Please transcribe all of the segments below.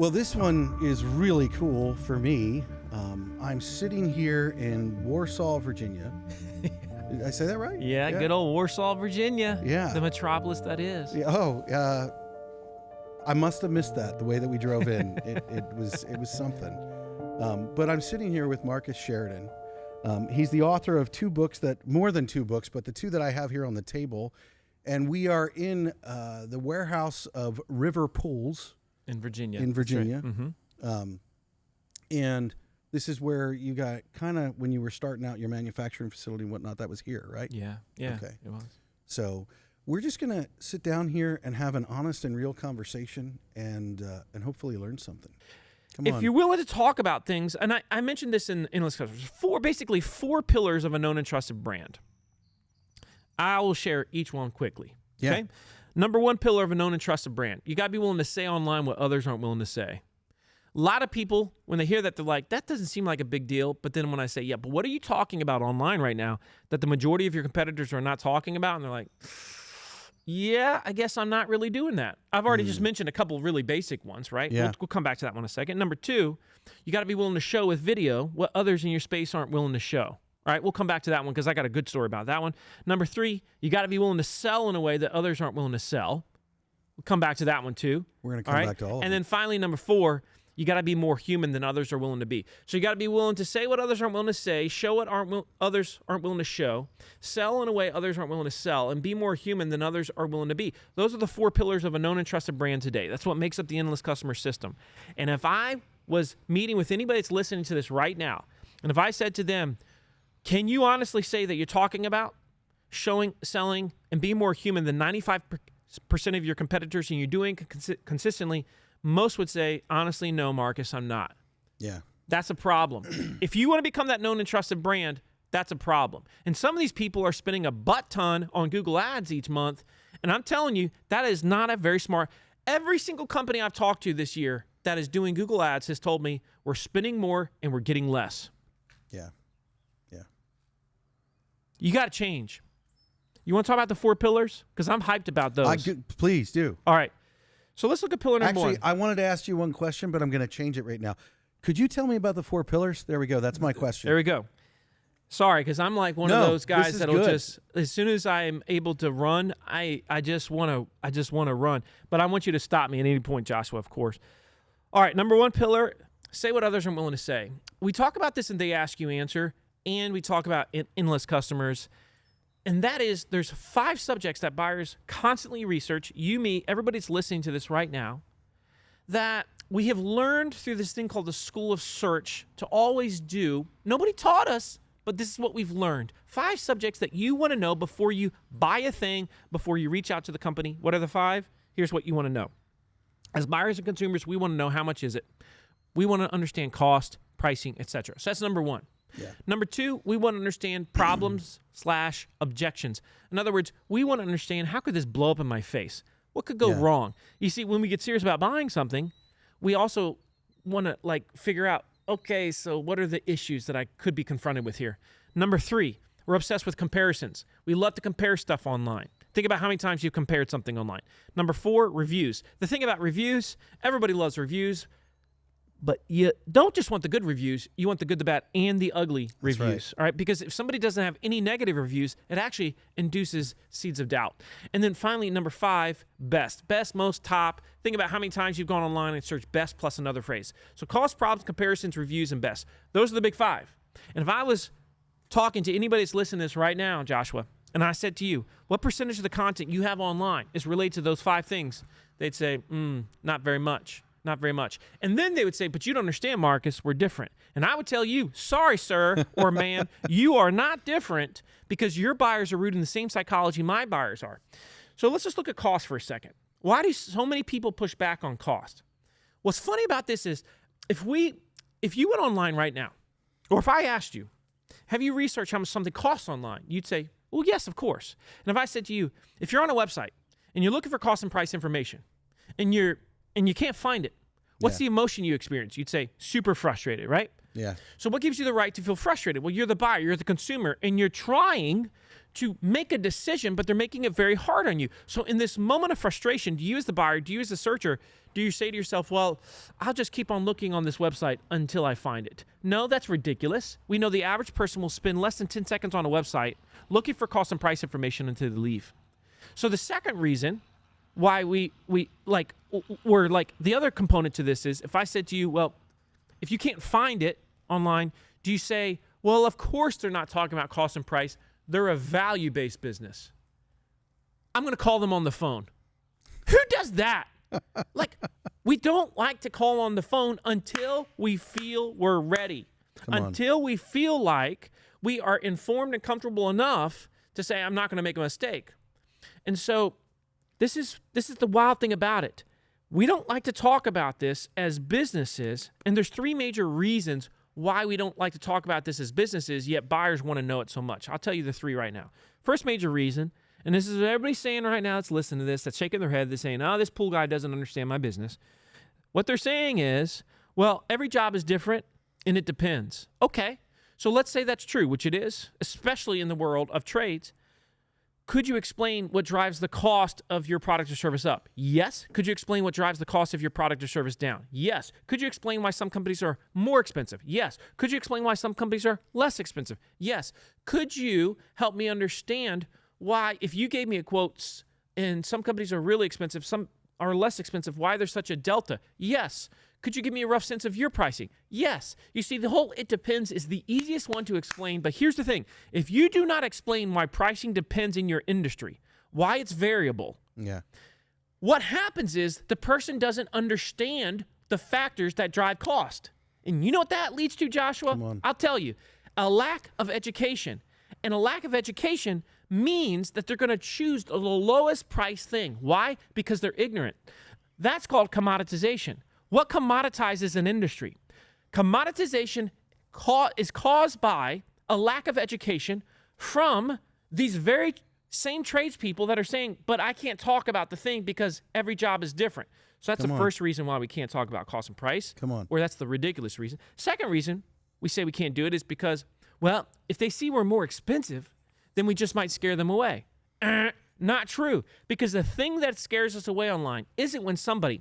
Well, this one is really cool for me. I'm sitting here in Warsaw, Virginia. Did I say that right? Yeah, good old Warsaw, Virginia. Yeah. The metropolis that is. Yeah, I must have missed that the way that we drove in. it was something. But I'm sitting here with Marcus Sheridan. He's the author of more than two books, but the two that I have here on the table. And we are in the warehouse of River Pools. In Virginia. Right. Mm-hmm. And this is where you got kind of, when you were starting out your manufacturing facility and whatnot, that was here, right? Yeah. Okay. It was. So we're just going to sit down here and have an honest and real conversation and hopefully learn something. Come on. If you're willing to talk about things, and I mentioned this in Endless Customers, basically four pillars of a known and trusted brand. I will share each one quickly. Yeah. Okay? Number one pillar of a known and trusted brand. You got to be willing to say online what others aren't willing to say. A lot of people, when they hear that, they're like, that doesn't seem like a big deal. But then when I say, yeah, but what are you talking about online right now that the majority of your competitors are not talking about? And they're like, yeah, I guess I'm not really doing that. I've already just mentioned a couple of really basic ones, right? Yeah. We'll come back to that one in a second. Number two, you got to be willing to show with video what others in your space aren't willing to show. All right, we'll come back to that one because I got a good story about that one. Number three, you got to be willing to sell in a way that others aren't willing to sell. We'll come back to that one too. We're going to come back to all of them. And then finally, number four, you got to be more human than others are willing to be. So you got to be willing to say what others aren't willing to say, show what others aren't willing to show, sell in a way others aren't willing to sell, and be more human than others are willing to be. Those are the four pillars of a known and trusted brand today. That's what makes up the Endless Customer System. And if I was meeting with anybody that's listening to this right now, and if I said to them, can you honestly say that you're talking about showing, selling, and being more human than 95% of your competitors and you're doing consistently? Most would say, honestly, no, Marcus, I'm not. Yeah. That's a problem. If you want to become that known and trusted brand, that's a problem. And some of these people are spending a butt ton on Google Ads each month. And I'm telling you, that is not a very smart. Every single company I've talked to this year that is doing Google Ads has told me we're spending more and we're getting less. Yeah. You got to change. You want to talk about the four pillars? Because I'm hyped about those. Please do. All right. So let's look at pillar number one. Actually, I wanted to ask you one question, but I'm going to change it right now. Could you tell me about the four pillars? There we go. That's my question. There we go. Sorry, because I'm like one of those guys that'll just, as soon as I'm able to run, I just want to run. But I want you to stop me at any point, Joshua, of course. All right, number one pillar, say what others are willing to say. We talk about this in They Ask You Answer, and we talk about endless customers. And that is, there's 5 subjects that buyers constantly research, you, me, everybody's listening to this right now, that we have learned through this thing called the School of Search to always do. Nobody taught us, but this is what we've learned. 5 subjects that you want to know before you buy a thing, before you reach out to the company. What are the 5? Here's what you want to know. As buyers and consumers, we want to know how much is it. We want to understand cost, pricing, etc. So that's number 1. Yeah. Number 2, we want to understand problems/objections. In other words, we want to understand, how could this blow up in my face? What could go wrong? You see, when we get serious about buying something, we also want to figure out, okay, so what are the issues that I could be confronted with here? Number 3, we're obsessed with comparisons. We love to compare stuff online. Think about how many times you've compared something online. Number 4, reviews. The thing about reviews, everybody loves reviews, but you don't just want the good reviews, you want the good, the bad, and the ugly reviews, all right? Because if somebody doesn't have any negative reviews, it actually induces seeds of doubt. And then finally, number 5, best. Best, most, top. Think about how many times you've gone online and searched best plus another phrase. So cost, problems, comparisons, reviews, and best. Those are the big 5. And if I was talking to anybody that's listening to this right now, Joshua, and I said to you, what percentage of the content you have online is related to those 5 things? They'd say, not very much. Not very much. And then they would say, but you don't understand, Marcus, we're different. And I would tell you, sorry, sir or ma'am, you are not different because your buyers are rooted in the same psychology my buyers are. So let's just look at cost for a second. Why do so many people push back on cost? What's funny about this is if you went online right now, or if I asked you, have you researched how much something costs online? You'd say, well, yes, of course. And if I said to you, if you're on a website and you're looking for cost and price information and you can't find it, what's the emotion you experience? You'd say, super frustrated, right? Yeah. So what gives you the right to feel frustrated? Well, you're the buyer, you're the consumer, and you're trying to make a decision, but they're making it very hard on you. So in this moment of frustration, do you as the buyer, do you as the searcher, do you say to yourself, well, I'll just keep on looking on this website until I find it? No, that's ridiculous. We know the average person will spend less than 10 seconds on a website looking for cost and price information until they leave. So the second reason why we're like, the other component to this is, if I said to you, well, if you can't find it online, do you say, well, of course they're not talking about cost and price. They're a value-based business. I'm going to call them on the phone. Who does that? Like, we don't like to call on the phone until we feel we're ready. Until we feel like we are informed and comfortable enough to say, I'm not going to make a mistake. And so this is the wild thing about it. We don't like to talk about this as businesses, and there's three major reasons why we don't like to talk about this as businesses, yet buyers want to know it so much. I'll tell you the three right now. First major reason, and this is what everybody's saying right now that's listening to this, that's shaking their head, they're saying, oh, this pool guy doesn't understand my business. What they're saying is, well, every job is different, and it depends. Okay, so let's say that's true, which it is, especially in the world of trades. Could you explain what drives the cost of your product or service up? Yes. Could you explain what drives the cost of your product or service down? Yes. Could you explain why some companies are more expensive? Yes. Could you explain why some companies are less expensive? Yes. Could you help me understand why, if you gave me a quote and some companies are really expensive, some are less expensive, why there's such a delta? Yes. Could you give me a rough sense of your pricing? Yes. You see, the whole it depends is the easiest one to explain, but here's the thing. If you do not explain why pricing depends in your industry, why it's variable, what happens is the person doesn't understand the factors that drive cost. And you know what that leads to, Joshua? Come on. I'll tell you, a lack of education. And a lack of education means that they're going to choose the lowest price thing. Why? Because they're ignorant. That's called commoditization. What commoditizes an industry? Commoditization is caused by a lack of education from these very same tradespeople that are saying, but I can't talk about the thing because every job is different. So that's the first reason why we can't talk about cost and price. Or that's the ridiculous reason. Second reason we say we can't do it is because, well, if they see we're more expensive, then we just might scare them away. Not true. Because the thing that scares us away online isn't when somebody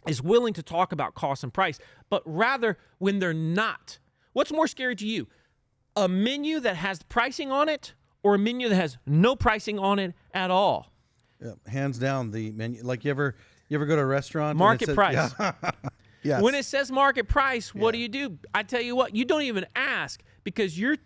is willing to talk about cost and price, but rather when they're not. What's more scary to you? A menu that has pricing on it or a menu that has no pricing on it at all? Yeah, hands down, the menu. Like you ever go to a restaurant? Market price. Yeah. Yes. When it says market price, what do? I tell you what, you don't even ask because you're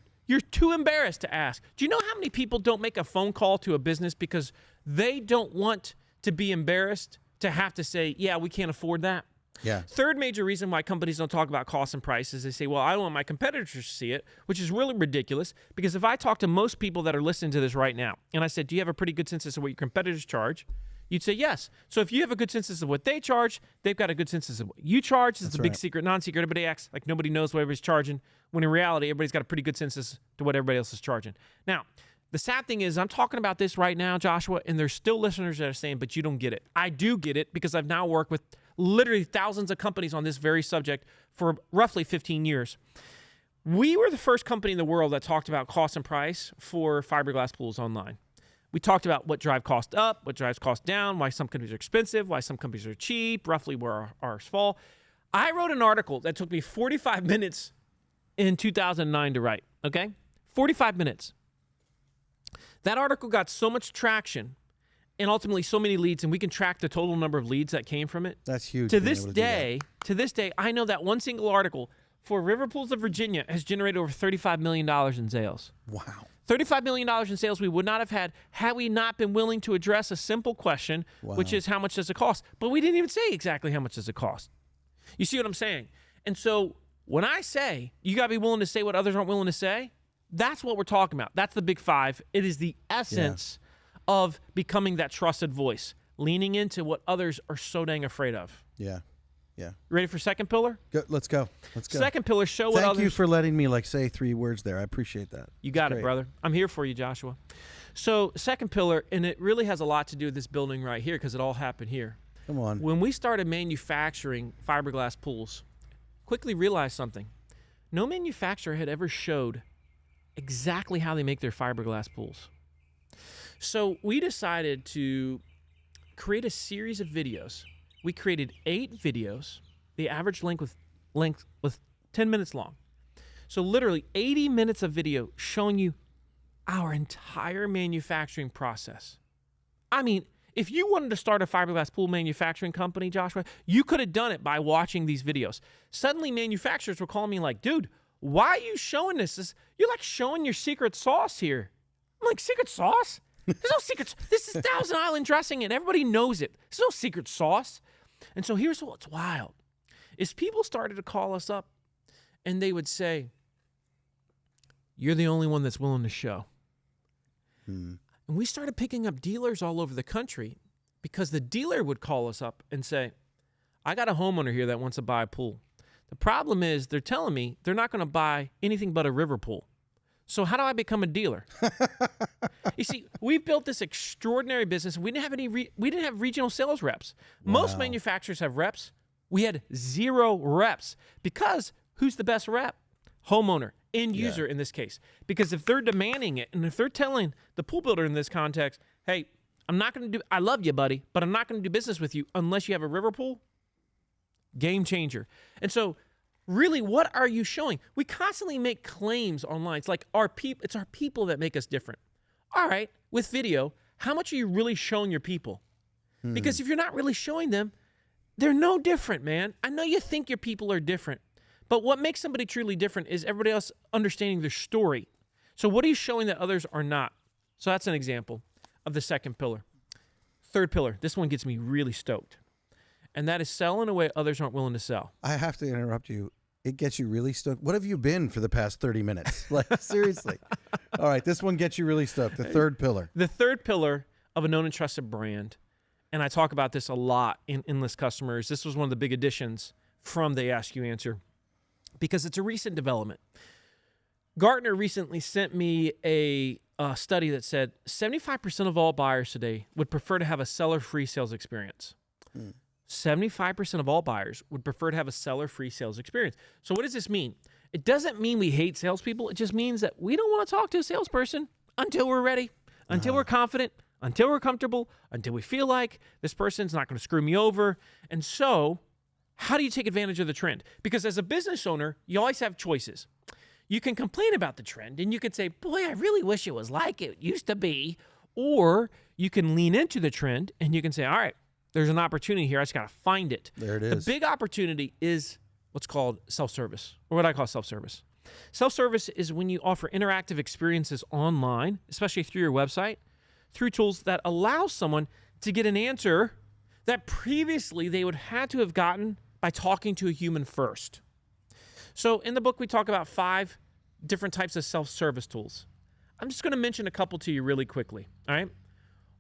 too embarrassed to ask. Do you know how many people don't make a phone call to a business because they don't want to be embarrassed to have to say, yeah, we can't afford that? Yeah. Third major reason why companies don't talk about cost and price is they say, well, I don't want my competitors to see it, which is really ridiculous because if I talk to most people that are listening to this right now and I said, do you have a pretty good sense of what your competitors charge? You'd say yes. So if you have a good sense of what they charge, they've got a good sense of what you charge. This is the big secret, non-secret. Everybody acts like nobody knows what everybody's charging, when in reality, everybody's got a pretty good sense as to what everybody else is charging. Now, the sad thing is I'm talking about this right now, Joshua, and there's still listeners that are saying, but you don't get it. I do get it because I've now worked with literally thousands of companies on this very subject for roughly 15 years. We were the first company in the world that talked about cost and price for fiberglass pools online. We talked about what drives cost up, what drives cost down, why some companies are expensive, why some companies are cheap, roughly where ours fall. I wrote an article that took me 45 minutes in 2009 to write, okay? 45 minutes. That article got so much traction and ultimately so many leads, and we can track the total number of leads that came from it. That's huge. To this day, I know that one single article for River Pools of Virginia has generated over $35 million in sales. Wow. $35 million in sales we would not have had we not been willing to address a simple question, which is how much does it cost? But we didn't even say exactly how much does it cost. You see what I'm saying? And so when I say you got to be willing to say what others aren't willing to say, that's what we're talking about. That's the big five. It is the essence of becoming that trusted voice, leaning into what others are so dang afraid of. Yeah. Yeah. Ready for second pillar? Let's go. Second pillar, show what others... Thank you for letting me say 3 words there. I appreciate that. You got it, brother. I'm here for you, Joshua. So second pillar, and it really has a lot to do with this building right here because it all happened here. Come on. When we started manufacturing fiberglass pools, quickly realized something. No manufacturer had ever showed exactly how they make their fiberglass pools. So we decided to create a series of videos. We created 8 videos. The average length was 10 minutes long. So literally 80 minutes of video showing you our entire manufacturing process. I mean, if you wanted to start a fiberglass pool manufacturing company, Joshua, you could have done it by watching these videos. Suddenly manufacturers were calling me like, dude, why are you showing this? You're like showing your secret sauce here. I'm like, secret sauce? There's no secret. This is Thousand Island dressing and everybody knows it. There's no secret sauce. And so here's what's wild is people started to call us up and they would say, you're the only one that's willing to show. And we started picking up dealers all over the country because the dealer would call us up and say, I got a homeowner here that wants to buy a pool. The problem is they're telling me they're not going to buy anything but a river pool. So how do I become a dealer? You see, we've built this extraordinary business. We didn't have we didn't have regional sales reps. Wow. Most manufacturers have reps. We had 0 reps because who's the best rep? Homeowner, end user in this case. Because if they're demanding it and if they're telling the pool builder in this context, hey, I love you, buddy, but I'm not going to do business with you unless you have a river pool, game changer. And so really, what are you showing? We constantly make claims online. It's like it's our people that make us different. All right, with video, how much are you really showing your people? Because if you're not really showing them, they're no different, man. I know you think your people are different, but what makes somebody truly different is everybody else understanding their story. So what are you showing that others are not? So that's an example of the second pillar. Third pillar, this one gets me really stoked. And that is sell in a way others aren't willing to sell. I have to interrupt you. It gets you really stoked. What have you been for the past 30 minutes? Like, seriously. All right, this one gets you really stoked. The third pillar. The third pillar of a known and trusted brand, and I talk about this a lot in Endless Customers. This was one of the big additions from the Ask You Answer because it's a recent development. Gartner recently sent me a study that said 75% of all buyers today would prefer to have a seller-free sales experience. 75% of all buyers would prefer to have a seller-free sales experience. So what does this mean? It doesn't mean we hate salespeople. It just means that we don't want to talk to a salesperson until we're ready, until we're confident, until we're comfortable, until we feel like this person's not going to screw me over. And so how do you take advantage of the trend? Because as a business owner, you always have choices. You can complain about the trend and you can say, boy, I really wish it was like it used to be. Or you can lean into the trend and you can say, all right, there's an opportunity here. I just got to find it. There it is. The big opportunity is what's called self-service, or what I call self-service. Self-service is when you offer interactive experiences online, especially through your website, through tools that allow someone to get an answer that previously they would have to have gotten by talking to a human first. So in the book, we talk about 5 different types of self-service tools. I'm just going to mention a couple to you really quickly, all right?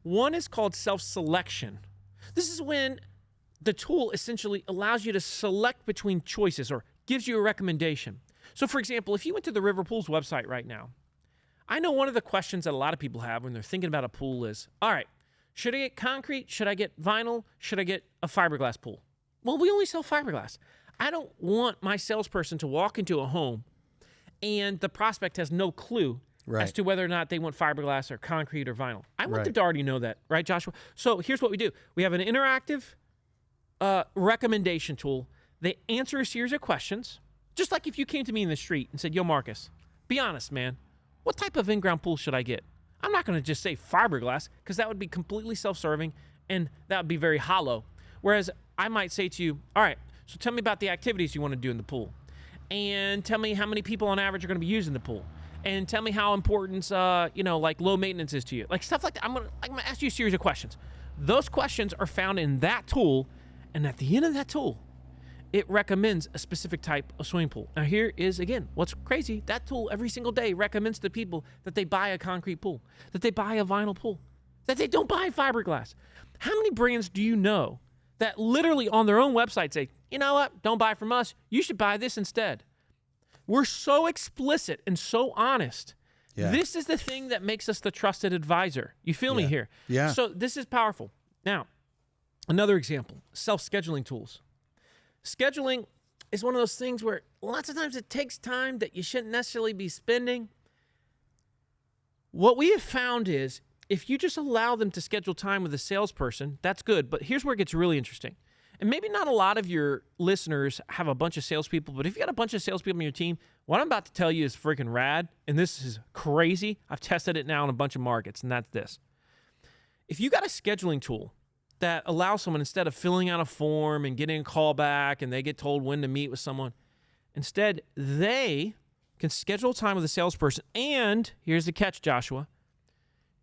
One is called self-selection. This is when the tool essentially allows you to select between choices or gives you a recommendation. So for example, if you went to the River Pools website right now, I know one of the questions that a lot of people have when they're thinking about a pool is, all right, should I get concrete? Should I get vinyl? Should I get a fiberglass pool? Well, we only sell fiberglass. I don't want my salesperson to walk into a home and the prospect has no clue as to whether or not they want fiberglass or concrete or vinyl. I want them to already know that, right, Joshua? So here's what we do. We have an interactive recommendation tool. They answer a series of questions, just like if you came to me in the street and said, yo, Marcus, be honest, man. What type of in-ground pool should I get? I'm not going to just say fiberglass because that would be completely self-serving and that would be very hollow. Whereas I might say to you, all right, so tell me about the activities you want to do in the pool and tell me how many people on average are going to be using the pool. And tell me how important, like low maintenance is to you. Like stuff like that. I'm gonna ask you a series of questions. Those questions are found in that tool. And at the end of that tool, it recommends a specific type of swimming pool. Now here is, again, what's crazy. That tool every single day recommends to people that they buy a concrete pool, that they buy a vinyl pool, that they don't buy fiberglass. How many brands do you know that literally on their own website say, you know what, don't buy from us. You should buy this instead. We're so explicit and so honest. Yeah. This is the thing that makes us the trusted advisor. You feel me here? Yeah. So this is powerful. Now, another example, self-scheduling tools. Scheduling is one of those things where lots of times it takes time that you shouldn't necessarily be spending. What we have found is if you just allow them to schedule time with a salesperson, that's good. But here's where it gets really interesting. And maybe not a lot of your listeners have a bunch of salespeople, but if you got a bunch of salespeople on your team, what I'm about to tell you is freaking rad, and this is crazy. I've tested it now in a bunch of markets, and that's this. If you got a scheduling tool that allows someone, instead of filling out a form and getting a call back and they get told when to meet with someone, instead they can schedule time with a salesperson. And here's the catch, Joshua.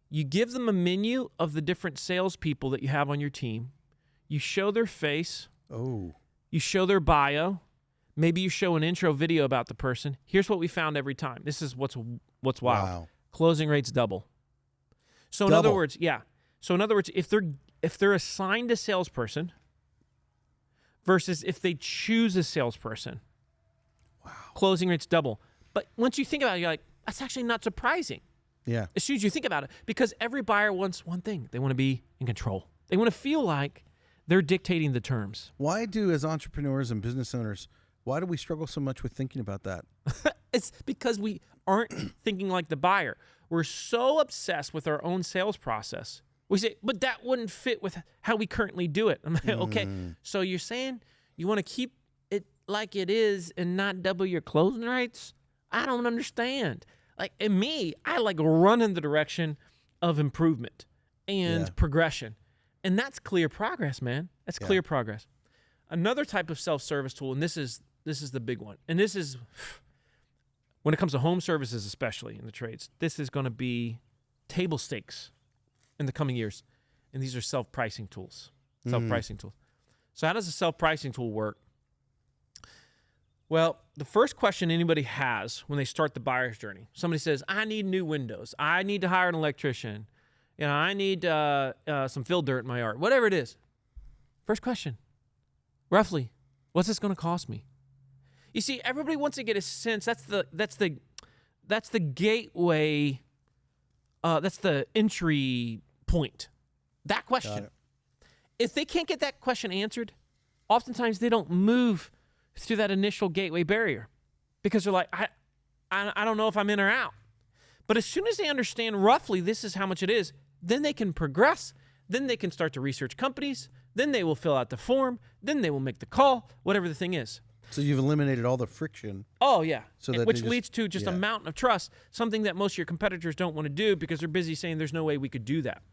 You give them a menu of the different salespeople that you have on your team. You show their face. Oh. You show their bio. Maybe you show an intro video about the person. Here's what we found every time. This is what's wild. Wow. Closing rates double. So in other words, yeah. So in other words, if they're assigned a salesperson versus if they choose a salesperson, wow, closing rates double. But once you think about it, you're like, that's actually not surprising. Yeah. As soon as you think about it, because every buyer wants one thing. They want to be in control. They want to feel like they're dictating the terms. Why do, as entrepreneurs and business owners, why do we struggle so much with thinking about that? It's because we aren't thinking like the buyer. We're so obsessed with our own sales process. We say, but that wouldn't fit with how we currently do it. I'm like, okay, so you're saying you want to keep it like it is and not double your closing rates? I don't understand. Like, in me, I like run in the direction of improvement and progression. And that's clear progress, man. That's clear progress. Another type of self-service tool, and this is the big one. And this is, when it comes to home services, especially in the trades, this is going to be table stakes in the coming years. And these are self-pricing tools. Self-pricing tools. So how does a self-pricing tool work? Well, the first question anybody has when they start the buyer's journey, somebody says, I need new windows. I need to hire an electrician. I need some fill dirt in my yard. Whatever it is. First question, roughly, what's this going to cost me? You see, everybody wants to get a sense. That's the gateway. That's the entry point. That question. If they can't get that question answered, oftentimes they don't move through that initial gateway barrier because they're like, I don't know if I'm in or out. But as soon as they understand roughly this is how much it is, then they can progress. Then they can start to research companies. Then they will fill out the form. Then they will make the call, whatever the thing is. So you've eliminated all the friction. Oh, yeah. So that which leads to just a mountain of trust, something that most of your competitors don't want to do because they're busy saying there's no way we could do that.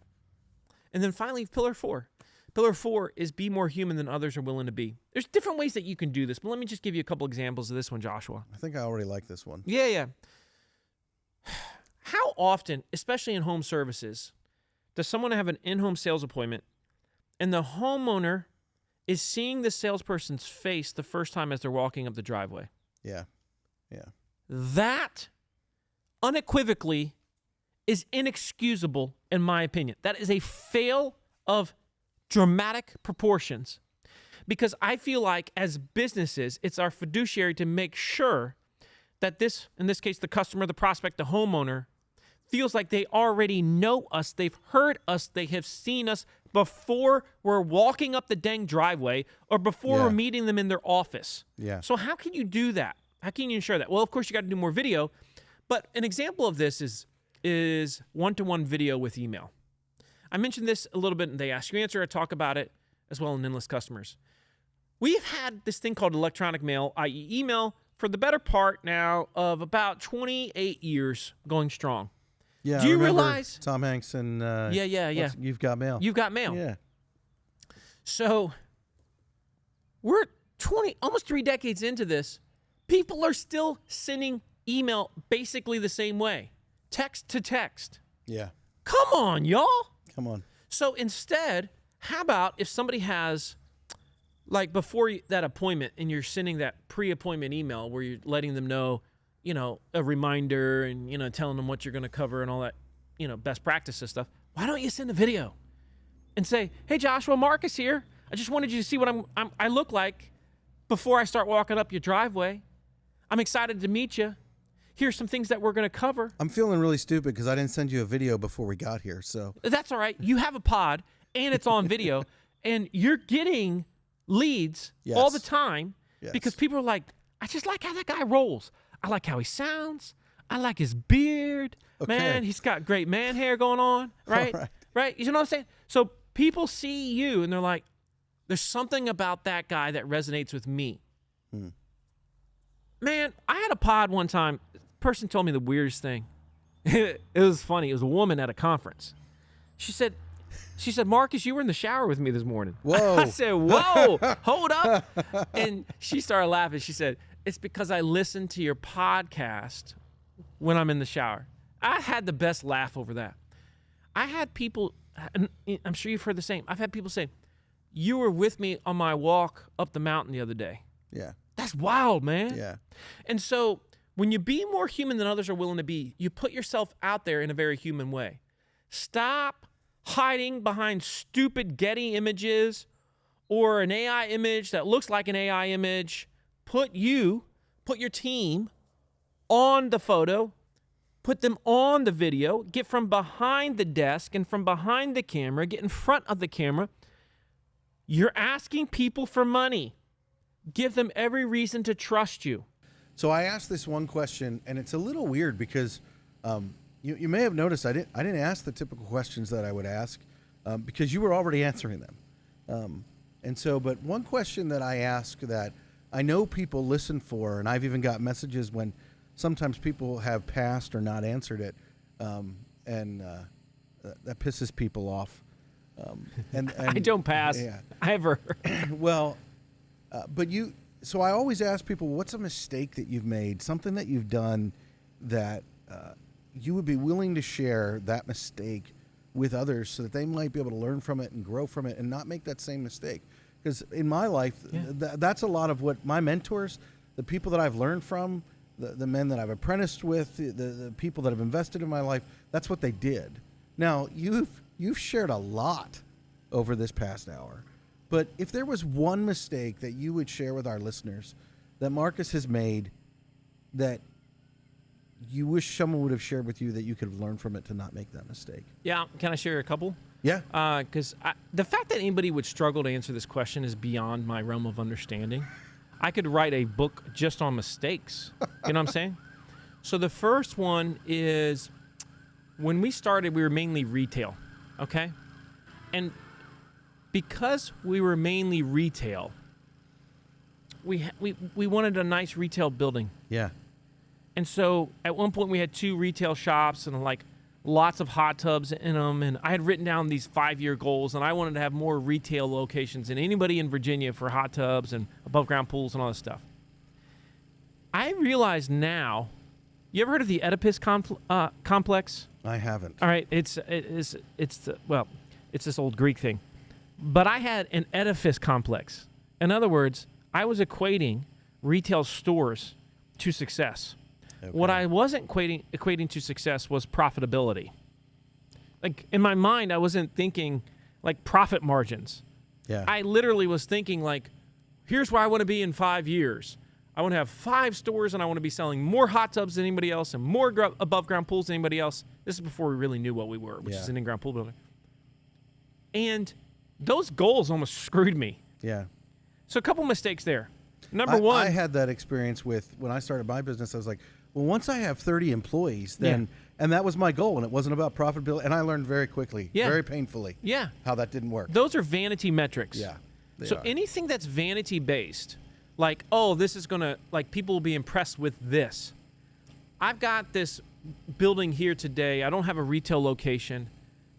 And then finally, pillar 4. Pillar 4 is be more human than others are willing to be. There's different ways that you can do this, but let me just give you a couple examples of this one, Joshua. I think I already like this one. Yeah. How often, especially in home services, does someone have an in-home sales appointment and the homeowner is seeing the salesperson's face the first time as they're walking up the driveway? Yeah. That unequivocally is inexcusable in my opinion. That is a fail of dramatic proportions because I feel like as businesses, it's our fiduciary to make sure that this, in this case, the customer, the prospect, the homeowner, feels like they already know us, they've heard us, they have seen us before we're walking up the dang driveway or before we're meeting them in their office. Yeah. So how can you do that? How can you ensure that? Well, of course, you got to do more video, but an example of this is one-to-one video with email. I mentioned this a little bit in They Ask You Answer. I talk about it as well in Endless Customers. We've had this thing called electronic mail, i.e. email, for the better part now of about 28 years going strong. Yeah. Do you realize Tom Hanks and yeah. You've Got Mail. You've Got Mail. Yeah. So we're almost 3 decades into this. People are still sending email basically the same way. Text to text. Yeah. Come on, y'all. Come on. So instead, how about if somebody has, like before that appointment and you're sending that pre-appointment email where you're letting them know, a reminder and, telling them what you're going to cover and all that, best practices stuff. Why don't you send a video and say, hey, Joshua, Marcus here. I just wanted you to see what I look like before I start walking up your driveway. I'm excited to meet you. Here's some things that we're going to cover. I'm feeling really stupid because I didn't send you a video before we got here. So that's all right. You have a pod and it's on video and you're getting leads all the time because people are like, I just like how that guy rolls. I like how he sounds. I like his beard. Okay. Man, he's got great man hair going on, right? Right. Right? You know what I'm saying? So people see you and they're like, there's something about that guy that resonates with me. Man, I had a pod one time. Person told me the weirdest thing. It was funny. It was a woman at a conference. She said, Marcus, you were in the shower with me this morning. Whoa. I said, whoa, hold up. And she started laughing. She said, it's because I listen to your podcast when I'm in the shower. I had the best laugh over that. I had people, and I'm sure you've heard the same. I've had people say, you were with me on my walk up the mountain the other day. Yeah. That's wild, man. Yeah. And so when you be more human than others are willing to be, you put yourself out there in a very human way. Stop hiding behind stupid Getty images or an AI image that looks like an AI image. Put your team on the photo, put them on the video, get from behind the desk and from behind the camera, get in front of the camera. You're asking people for money. Give them every reason to trust you. So I asked this one question, and it's a little weird because you may have noticed I didn't ask the typical questions that I would ask because you were already answering them. But one question that I ask that I know people listen for, and I've even got messages when sometimes people have passed or not answered it, and that pisses people off. And I don't pass ever. Well, so I always ask people, what's a mistake that you've made, something that you've done that you would be willing to share that mistake with others so that they might be able to learn from it and grow from it and not make that same mistake. Because in my life, that's a lot of what my mentors, the people that I've learned from, the men that I've apprenticed with, the people that have invested in my life, that's what they did. Now, you've shared a lot over this past hour. But if there was one mistake that you would share with our listeners that Marcus has made that you wish someone would have shared with you that you could have learned from it to not make that mistake. Yeah, can I share a couple? Yeah. Because the fact that anybody would struggle to answer this question is beyond my realm of understanding. I could write a book just on mistakes. You know what I'm saying? So the first one is when we started, we were mainly retail, okay? And because we were mainly retail, we wanted a nice retail building. Yeah. And so at one point we had 2 retail shops and like lots of hot tubs in them. And I had written down these 5-year goals, and I wanted to have more retail locations than anybody in Virginia for hot tubs and above ground pools and all this stuff. I realize now, you ever heard of the Oedipus complex? I haven't. All right, it's this old Greek thing. But I had an edifice complex. In other words, I was equating retail stores to success. Okay. What I wasn't equating to success was profitability. Like in my mind, I wasn't thinking like profit margins. Yeah. I literally was thinking like, here's where I want to be in 5 years. I want to have 5 stores, and I want to be selling more hot tubs than anybody else and more above ground pools than anybody else. This is before we really knew what we were, which is an in-ground pool builder. And those goals almost screwed me. Yeah. So a couple mistakes there. Number one. I had that experience with when I started my business. I was like, well, once I have 30 employees, then, and that was my goal, and it wasn't about profitability. And I learned very quickly, very painfully, how that didn't work. Those are vanity metrics. Yeah. So anything that's vanity based, like, oh, this is going to, like, people will be impressed with this. I've got this building here today. I don't have a retail location.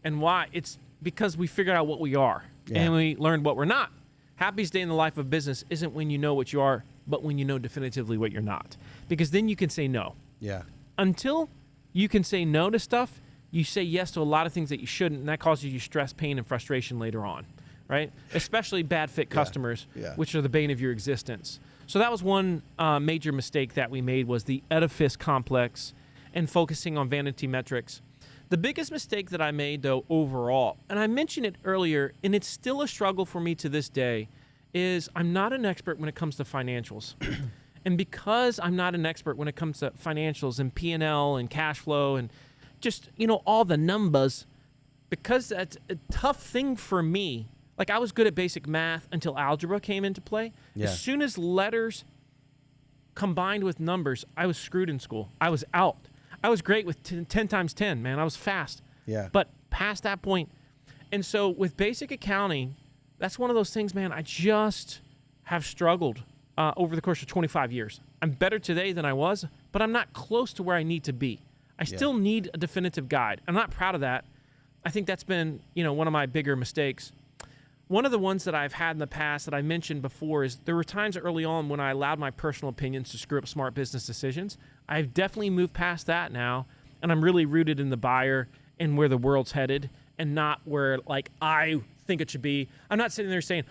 And why? It's because we figured out what we are, and we learned what we're not. Happiest day in the life of business isn't when you know what you are, but when you know definitively what you're not. Because then you can say no. Yeah. Until you can say no to stuff, you say yes to a lot of things that you shouldn't, and that causes you stress, pain, and frustration later on, right? Especially bad fit customers, which are the bane of your existence. So that was one major mistake that we made, was the edifice complex and focusing on vanity metrics. The biggest mistake that I made, though, overall, and I mentioned it earlier, and it's still a struggle for me to this day, is I'm not an expert when it comes to financials. And because I'm not an expert when it comes to financials and P&L and cash flow and just, all the numbers, because that's a tough thing for me. Like, I was good at basic math until algebra came into play. Yeah. As soon as letters combined with numbers, I was screwed in school. I was out. I was great with 10 times 10, man. I was fast. Yeah. But past that point, and so with basic accounting, that's one of those things, man, I just have struggled over the course of 25 years. I'm better today than I was, but I'm not close to where I need to be. I still need a definitive guide. I'm not proud of that. I think that's been, one of my bigger mistakes. One of the ones that I've had in the past that I mentioned before is there were times early on when I allowed my personal opinions to screw up smart business decisions. I've definitely moved past that now, and I'm really rooted in the buyer and where the world's headed, and not where I think it should be. I'm not sitting there saying,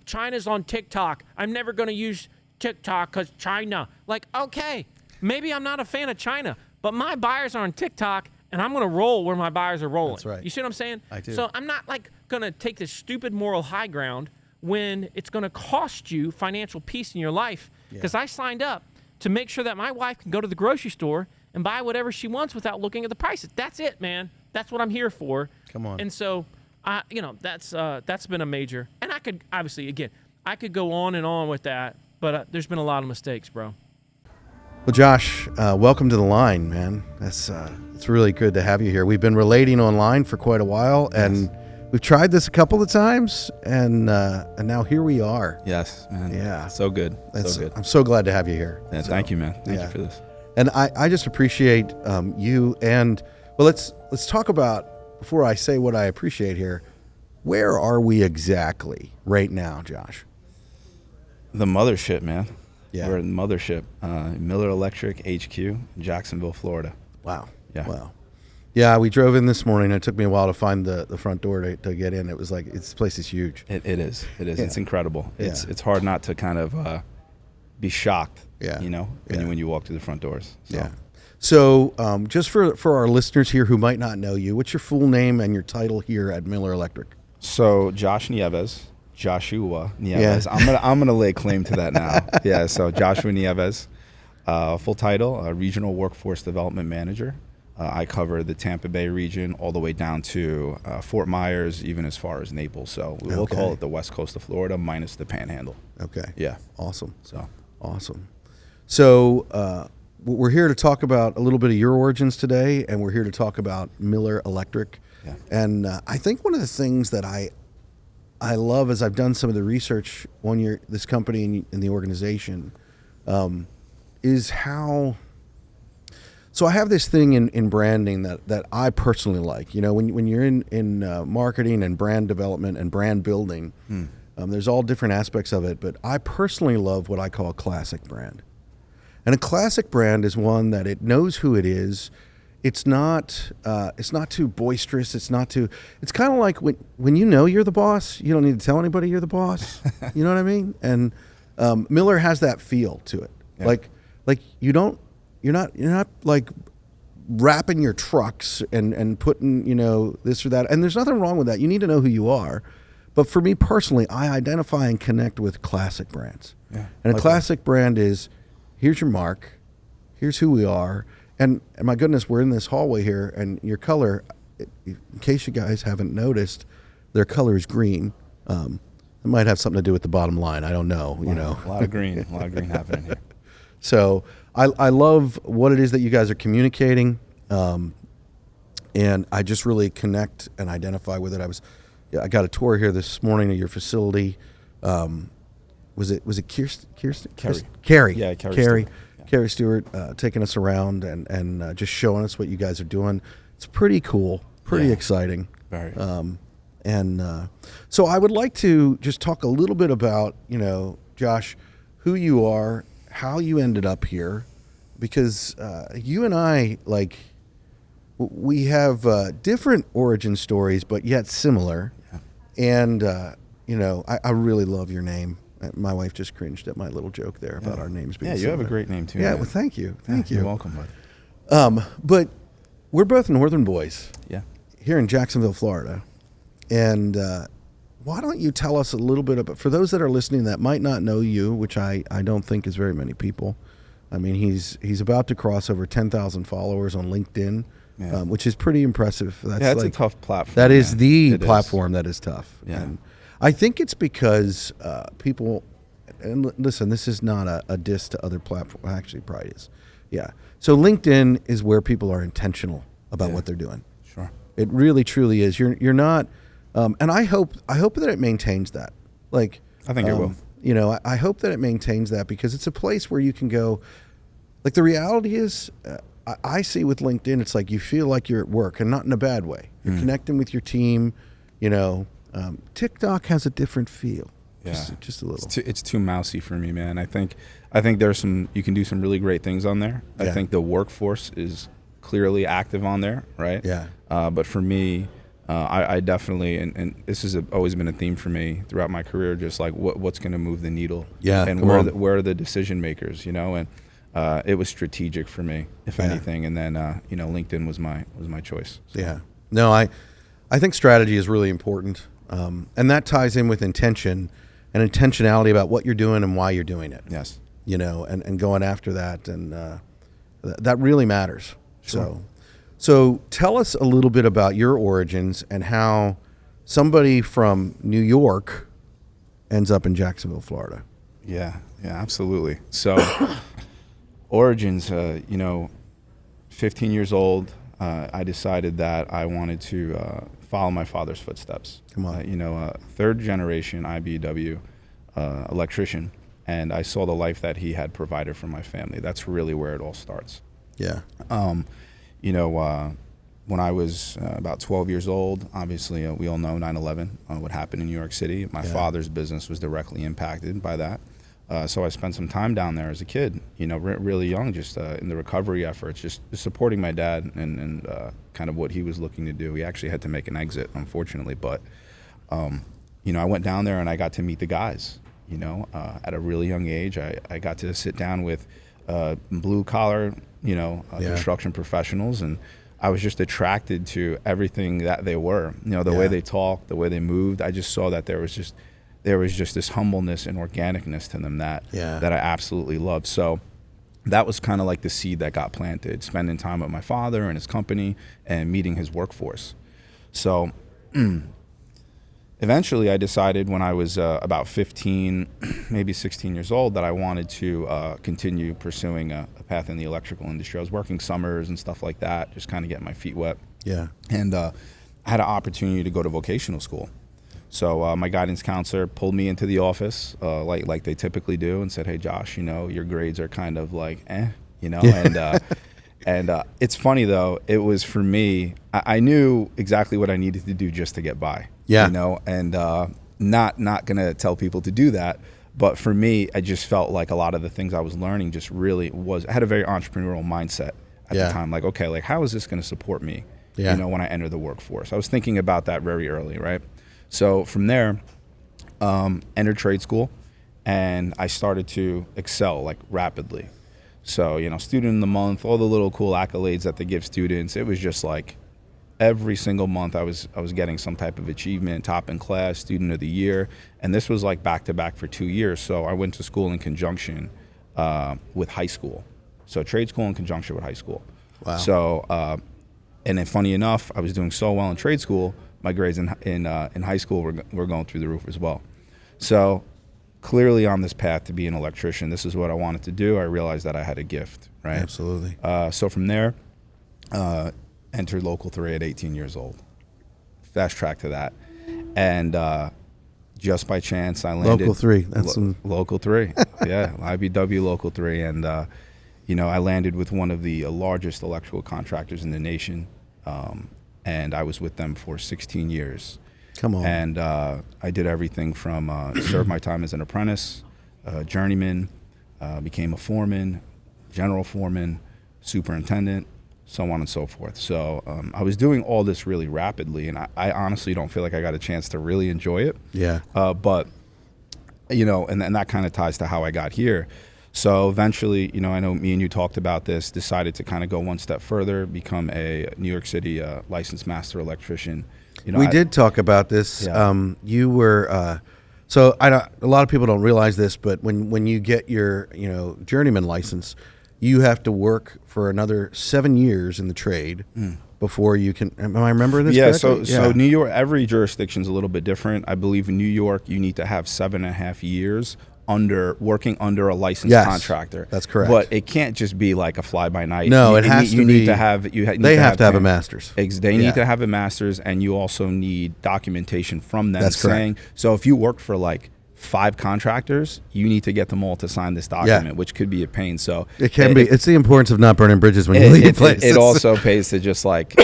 China's on TikTok. I'm never going to use TikTok because China. Okay, maybe I'm not a fan of China, but my buyers are on TikTok, and I'm going to roll where my buyers are rolling. That's right. You see what I'm saying? I do. So I'm not going to take this stupid moral high ground when it's going to cost you financial peace in your life, because I signed up to make sure that my wife can go to the grocery store and buy whatever she wants without looking at the prices. That's it, man. That's what I'm here for. Come on. And so, that's been a major. And I could, obviously, again, I could go on and on with that, but there's been a lot of mistakes, bro. Well, Josh, welcome to the line, man. It's really good to have you here. We've been relating online for quite a while, and we've tried this a couple of times, and now here we are. Yes, man. Yeah. So good. So good. I'm so glad to have you here. Yeah, thank you, man. Thank you for this. And I just appreciate you. And well, let's talk about, before I say what I appreciate here, where are we exactly right now, Josh? The mothership, man. Yeah. We're at the mothership, Miller Electric HQ, Jacksonville, Florida. Wow. Yeah. Wow. Yeah, we drove in this morning. It took me a while to find the front door to get in. It was this place is huge. It is. Yeah. It's incredible. It's Yeah. it's hard not to kind of be shocked. Yeah. When you walk through the front doors. So. Yeah. So just for our listeners here who might not know you, what's your full name and your title here at Miller Electric? So Joshua Nieves. Yeah. I'm gonna lay claim to that now. Yeah. So Joshua Nieves, full title, Regional Workforce Development Manager. I cover the Tampa Bay region all the way down to Fort Myers, even as far as Naples. So we will call it the West Coast of Florida minus the Panhandle. Okay. Yeah. Awesome. So awesome. So we're here to talk about a little bit of your origins today, and we're here to talk about Miller Electric. Yeah. And I think one of the things that I love, as I've done some of the research on this company and the organization, is how. So I have this thing in branding that I personally like. When you're in marketing and brand development and brand building, there's all different aspects of it. But I personally love what I call a classic brand. And a classic brand is one that it knows who it is. It's not too boisterous. It's kind of like when you're the boss, you don't need to tell anybody you're the boss. You know what I mean? And Miller has that feel to it. Yeah. Like you're not like wrapping your trucks and putting, this or that. And there's nothing wrong with that. You need to know who you are. But for me personally, I identify and connect with classic brands. Yeah, and a classic brand is, here's your mark, here's who we are. And my goodness, we're in this hallway here, and your color, in case you guys haven't noticed, their color is green. It might have something to do with the bottom line. I don't know, A lot of green happening here. So I love what it is that you guys are communicating, and I just really connect and identify with it. I got a tour here this morning of your facility. Was it Kirsten? Carrie. Yeah, Carrie. Carrie Stewart taking us around and just showing us what you guys are doing. It's pretty cool, pretty exciting. Very. So I would like to just talk a little bit about, Josh, who you are, how you ended up here, because you and I, we have different origin stories, but yet similar. Yeah. And, I really love your name. My wife just cringed at my little joke there about our names being similar. You have a great name too. Yeah, man. well, thank you. Thank you. You're welcome, bud. But we're both Northern boys. Yeah. Here in Jacksonville, Florida. And why don't you tell us a little bit about, for those that are listening that might not know you, which I don't think is very many people. I mean, he's about to cross over 10,000 followers on LinkedIn, which is pretty impressive. That's a tough platform. That is the platform that is tough. Yeah. And I think it's because people, and listen, this is not a diss to other platforms. Actually, probably Yeah. So LinkedIn is where people are intentional about what they're doing. Sure. It really truly is. You're not, and I hope that it maintains that. Like, I think it will. You know, I hope that it maintains that, because it's a place where you can go. Like, the reality is, I see with LinkedIn, it's like you feel like you're at work, and not in a bad way. You're connecting with your team. You know, TikTok has a different feel. Yeah, just a little. It's too mousy for me, man. I think there's you can do some really great things on there. I think the workforce is clearly active on there, right? Yeah. But for me, I definitely, and this has always been a theme for me throughout my career, just like what's going to move the needle. Yeah. And where are the decision makers, you know? And it was strategic for me, if anything. And then, you know, LinkedIn was my choice. So. Yeah. No, I think strategy is really important. And that ties in with intention and intentionality about what you're doing and why you're doing it. Yes. You know, and going after that. And that really matters. Sure. So tell us a little bit about your origins and how somebody from New York ends up in Jacksonville, Florida. Yeah, absolutely. So origins, you know, 15 years old, I decided that I wanted to follow my father's footsteps. Come on. You know, third generation IBEW electrician, and I saw the life that he had provided for my family. That's really where it all starts. Yeah. You know, when I was about 12 years old, obviously we all know 9/11, what happened in New York City. My father's business was directly impacted by that. So I spent some time down there as a kid, you know, really young, just in the recovery efforts, just supporting my dad and kind of what he was looking to do. He actually had to make an exit, unfortunately, but, you know, I went down there and I got to meet the guys, you know, at a really young age. I got to sit down with blue collar, you know, construction professionals, and I was just attracted to everything that they were, you know, the way they talked, the way they moved. I just saw that there was just this humbleness and organicness to them that I absolutely loved. So that was kind of like the seed that got planted, spending time with my father and his company and meeting his workforce. So eventually I decided when I was about 15, maybe 16 years old, that I wanted to continue pursuing a path in the electrical industry. I was working summers and stuff like that, just kind of getting my feet wet. Yeah. And I had an opportunity to go to vocational school. So my guidance counselor pulled me into the office, like they typically do, and said, "Hey, Josh, you know, your grades are kind of like, you know." And it's funny though. It was for me. I knew exactly what I needed to do just to get by. Yeah. You know, and not gonna tell people to do that. But for me, I just felt like a lot of the things I was learning just really I had a very entrepreneurial mindset at the time. Like, okay, like how is this gonna support me? You know, when I enter the workforce. I was thinking about that very early, right? So from there, entered trade school, and I started to excel like rapidly. So, you know, student of the month, all the little cool accolades that they give students. It was just like every single month I was getting some type of achievement, top in class, student of the year. And this was like back to back for 2 years. So I went to school in conjunction with high school. So trade school in conjunction with high school. Wow. So, and then funny enough, I was doing so well in trade school, my grades in high school were going through the roof as well. So clearly on this path to be an electrician, this is what I wanted to do. I realized that I had a gift, right? Absolutely. So from there, entered Local 3 at 18 years old. Fast track to that. And just by chance, I landed. Local 3. That's Local 3. Yeah, IBW Local 3. And, you know, I landed with one of the largest electrical contractors in the nation. And I was with them for 16 years. Come on. And I did everything from serve my time as an apprentice, journeyman, became a foreman, general foreman, superintendent, so on and so forth. So I was doing all this really rapidly, and I honestly don't feel like I got a chance to really enjoy it. Yeah. But, you know, and that kind of ties to how I got here. So eventually, you know, I know me and you talked about this, decided to kind of go one step further, become a New York City licensed master electrician. You know, we did talk about this. Yeah. You were, so a lot of people don't realize this, but when you get your, you know, journeyman license, you have to work for another 7 years in the trade before you can. Am I remembering this correctly? So New York, every jurisdiction's a little bit different. I believe in New York, you need to have 7.5 years working under a licensed Yes, contractor. that's correct. But it can't just be like a fly by night. No, it has to you be. need to have. They have to have a master's. They Yeah. need to have a master's, and you also need documentation from them That's correct. saying. So if you work for like 5 contractors, you need to get them all to sign this document, which could be a pain. So It can be. It's the importance of not burning bridges when you leave places. it also pays to just like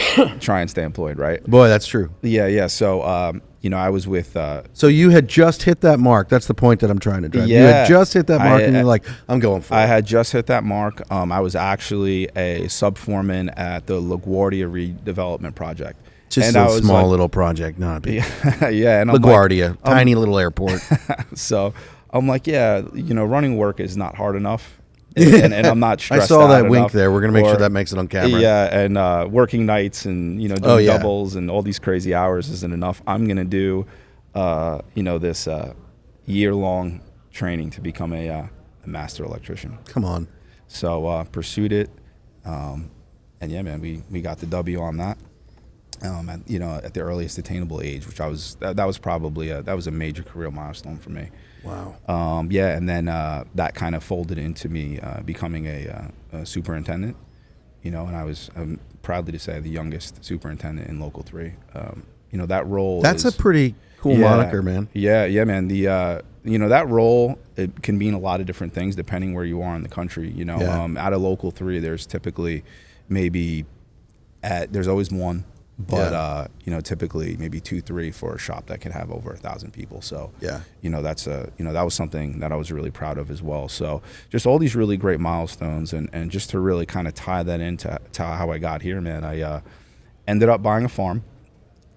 try and stay employed, right? Boy, that's true. Yeah. So I was with. So you had just hit that mark. That's the point that I'm trying to drive. You Yeah. had just hit that mark, and you're like, I'm going for it. I had just hit that mark. I was actually a sub foreman at the LaGuardia redevelopment project. Just and a small little project, not big. Yeah, and I'm LaGuardia, tiny little airport. So I'm like, running work is not hard enough, and I'm not stressed. I saw that out wink enough. there. We're gonna make sure that makes it on camera. Yeah, and working nights and doing doubles and all these crazy hours isn't enough. I'm gonna do, this year-long training to become a master electrician. Come on. So pursued it, and yeah, man, we got the W on that. At the earliest attainable age, which that was probably that was a major career milestone for me. Wow. And then that kind of folded into me becoming a superintendent, and I'm proudly to say the youngest superintendent in Local 3. That role. That's a pretty cool moniker, man. Yeah, man. That role, it can mean a lot of different things depending where you are in the country. Out of Local 3, there's typically there's always one. But typically maybe 2, 3 for a shop that could have over 1,000 people. So that's that was something that I was really proud of as well. So just all these really great milestones, and just to really kind of tie that into how I got here, man. I ended up buying a farm,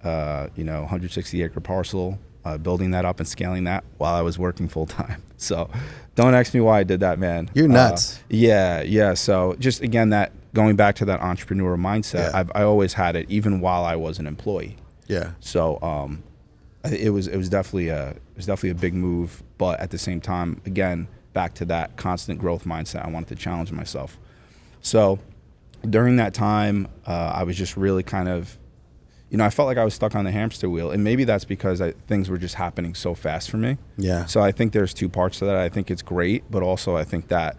160 acre parcel, building that up and scaling that while I was working full time. So don't ask me why I did that, man. You're nuts. Yeah. So just again going back to that entrepreneurial mindset, I always had it even while I was an employee. Yeah. So it was definitely a big move, but at the same time, again, back to that constant growth mindset. I wanted to challenge myself. So during that time, I was just really kind of, I felt like I was stuck on the hamster wheel, and maybe that's because things were just happening so fast for me. Yeah. So I think there's 2 parts to that. I think it's great, but also I think that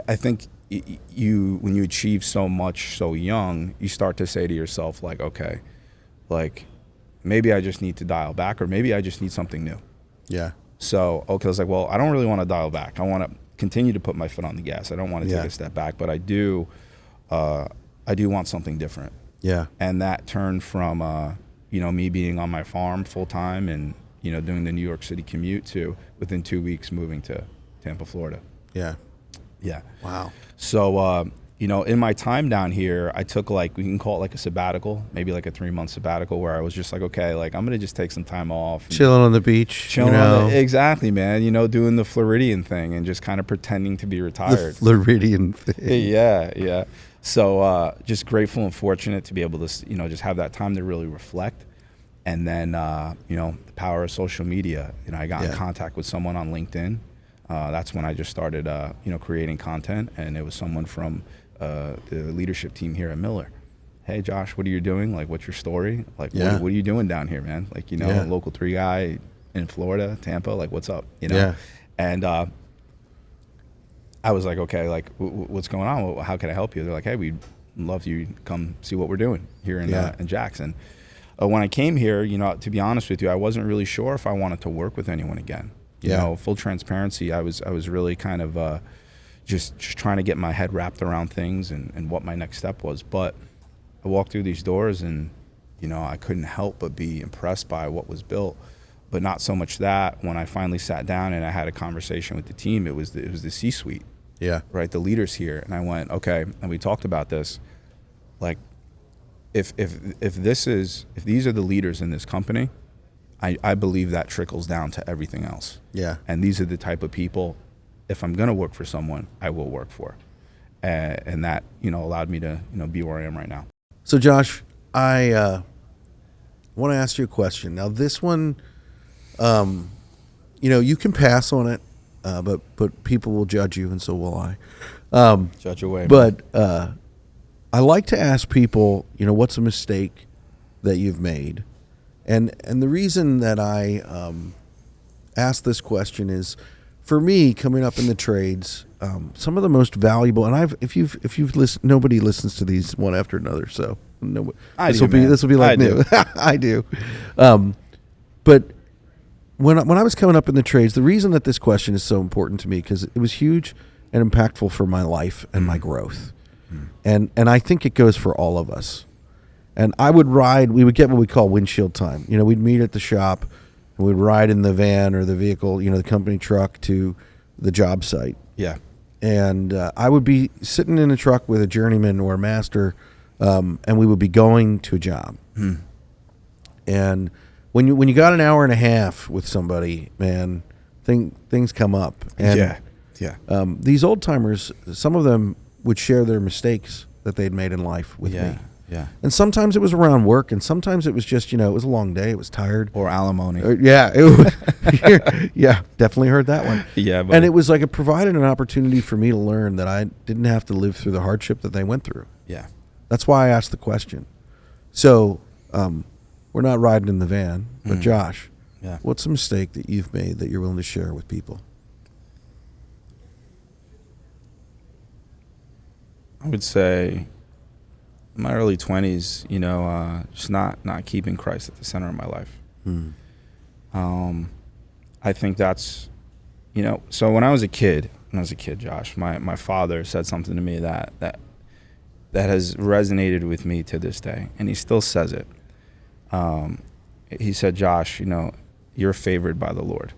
I think when you achieve so much so young, you start to say to yourself, like, okay, like maybe I just need to dial back, or maybe I just need something new. Yeah. So I was like, well, I don't really want to dial back. I want to continue to put my foot on the gas. I don't want to take a step back, but I do want something different. Yeah. And that turned from me being on my farm full time and doing the New York City commute to within 2 weeks moving to Tampa, Florida. Yeah. Yeah. Wow. So, in my time down here, I took we can call it like a sabbatical, maybe like a 3-month sabbatical, where I was just like, okay, like I'm going to just take some time off. Chilling on the beach. Exactly, man. Doing the Floridian thing and just kind of pretending to be retired. The Floridian thing. Yeah. So just grateful and fortunate to be able to, just have that time to really reflect. And then, the power of social media. I got in contact with someone on LinkedIn. That's when I just started, creating content, and it was someone from the leadership team here at Miller. Hey, Josh, what are you doing? Like, what's your story? Like, what are you doing down here, man? Like, Local 3 guy in Florida, Tampa. Like, what's up? Yeah. And I was like, okay, like, what's going on? How can I help you? They're like, hey, we'd love you to come see what we're doing here in Jackson. When I came here, to be honest with you, I wasn't really sure if I wanted to work with anyone again. Full transparency, I was really kind of just trying to get my head wrapped around things and what my next step was. But I walked through these doors and, I couldn't help but be impressed by what was built. But not so much that when I finally sat down and I had a conversation with the team, it was the C-suite. Yeah. Right, the leaders here. And I went, okay, and we talked about this. Like, if these are the leaders in this company, I believe that trickles down to everything else. Yeah. And these are the type of people, if I'm going to work for someone, I will work for. And that, allowed me to, be where I am right now. So, Josh, I want to ask you a question. Now, this one, you can pass on it, but people will judge you, and so will I. Judge away. But I like to ask people, what's a mistake that you've made? And the reason that I ask this question is for me, coming up in the trades, some of the most valuable, and if you've listened, nobody listens to these one after another, so no, this will be like new. I do, but when I was coming up in the trades, the reason that this question is so important to me because it was huge and impactful for my life and my growth, and I think it goes for all of us. And we would get what we call windshield time. We'd meet at the shop, and we'd ride in the van or the vehicle, the company truck to the job site. Yeah. And I would be sitting in a truck with a journeyman or a master, and we would be going to a job. And when you got an hour and a half with somebody, man, things come up. And these old timers, some of them would share their mistakes that they'd made in life with me. Yeah. And sometimes it was around work, and sometimes it was just, it was a long day. It was tired. Or alimony. Yeah, definitely heard that one. Yeah. And it was like it provided an opportunity for me to learn that I didn't have to live through the hardship that they went through. Yeah. That's why I asked the question. So we're not riding in the van, but Josh, what's a mistake that you've made that you're willing to share with people? I would say in my early 20s, just not keeping Christ at the center of my life. I think that's, so when I was a kid, Josh, my father said something to me that has resonated with me to this day, and he still says it. He said, Josh, you're favored by the Lord.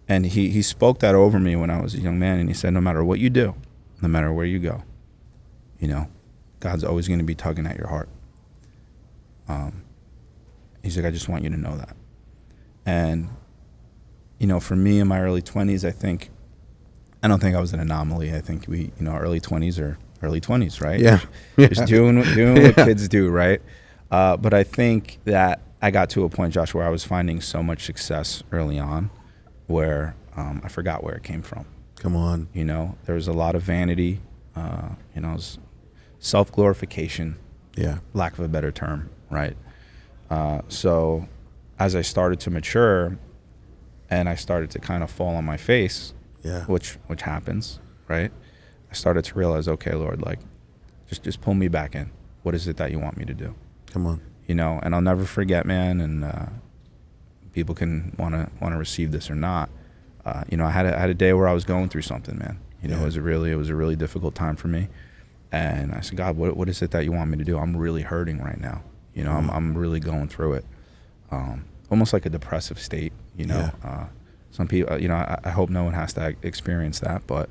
And he spoke that over me when I was a young man, and he said, no matter what you do, no matter where you go, God's always going to be tugging at your heart. He's like, I just want you to know that. And, for me in my early 20s, I don't think I was an anomaly. I think early 20s are early 20s, right? Yeah. Just doing what kids do, right? But I think that I got to a point, Josh, where I was finding so much success early on where I forgot where it came from. Come on. There was a lot of vanity, self-glorification, lack of a better term, right? So as I started to mature and I started to kind of fall on my face, which happens, right? I started to realize, okay, Lord, like, just pull me back in. What is it that you want me to do? Come on. And I'll never forget, man, and people can want to receive this or not. I had a day where I was going through something, man. It was a really difficult time for me. And I said, God, what is it that you want me to do? I'm really hurting right now. I'm really going through it. Almost like a depressive state, Some people, I hope no one has to experience that, but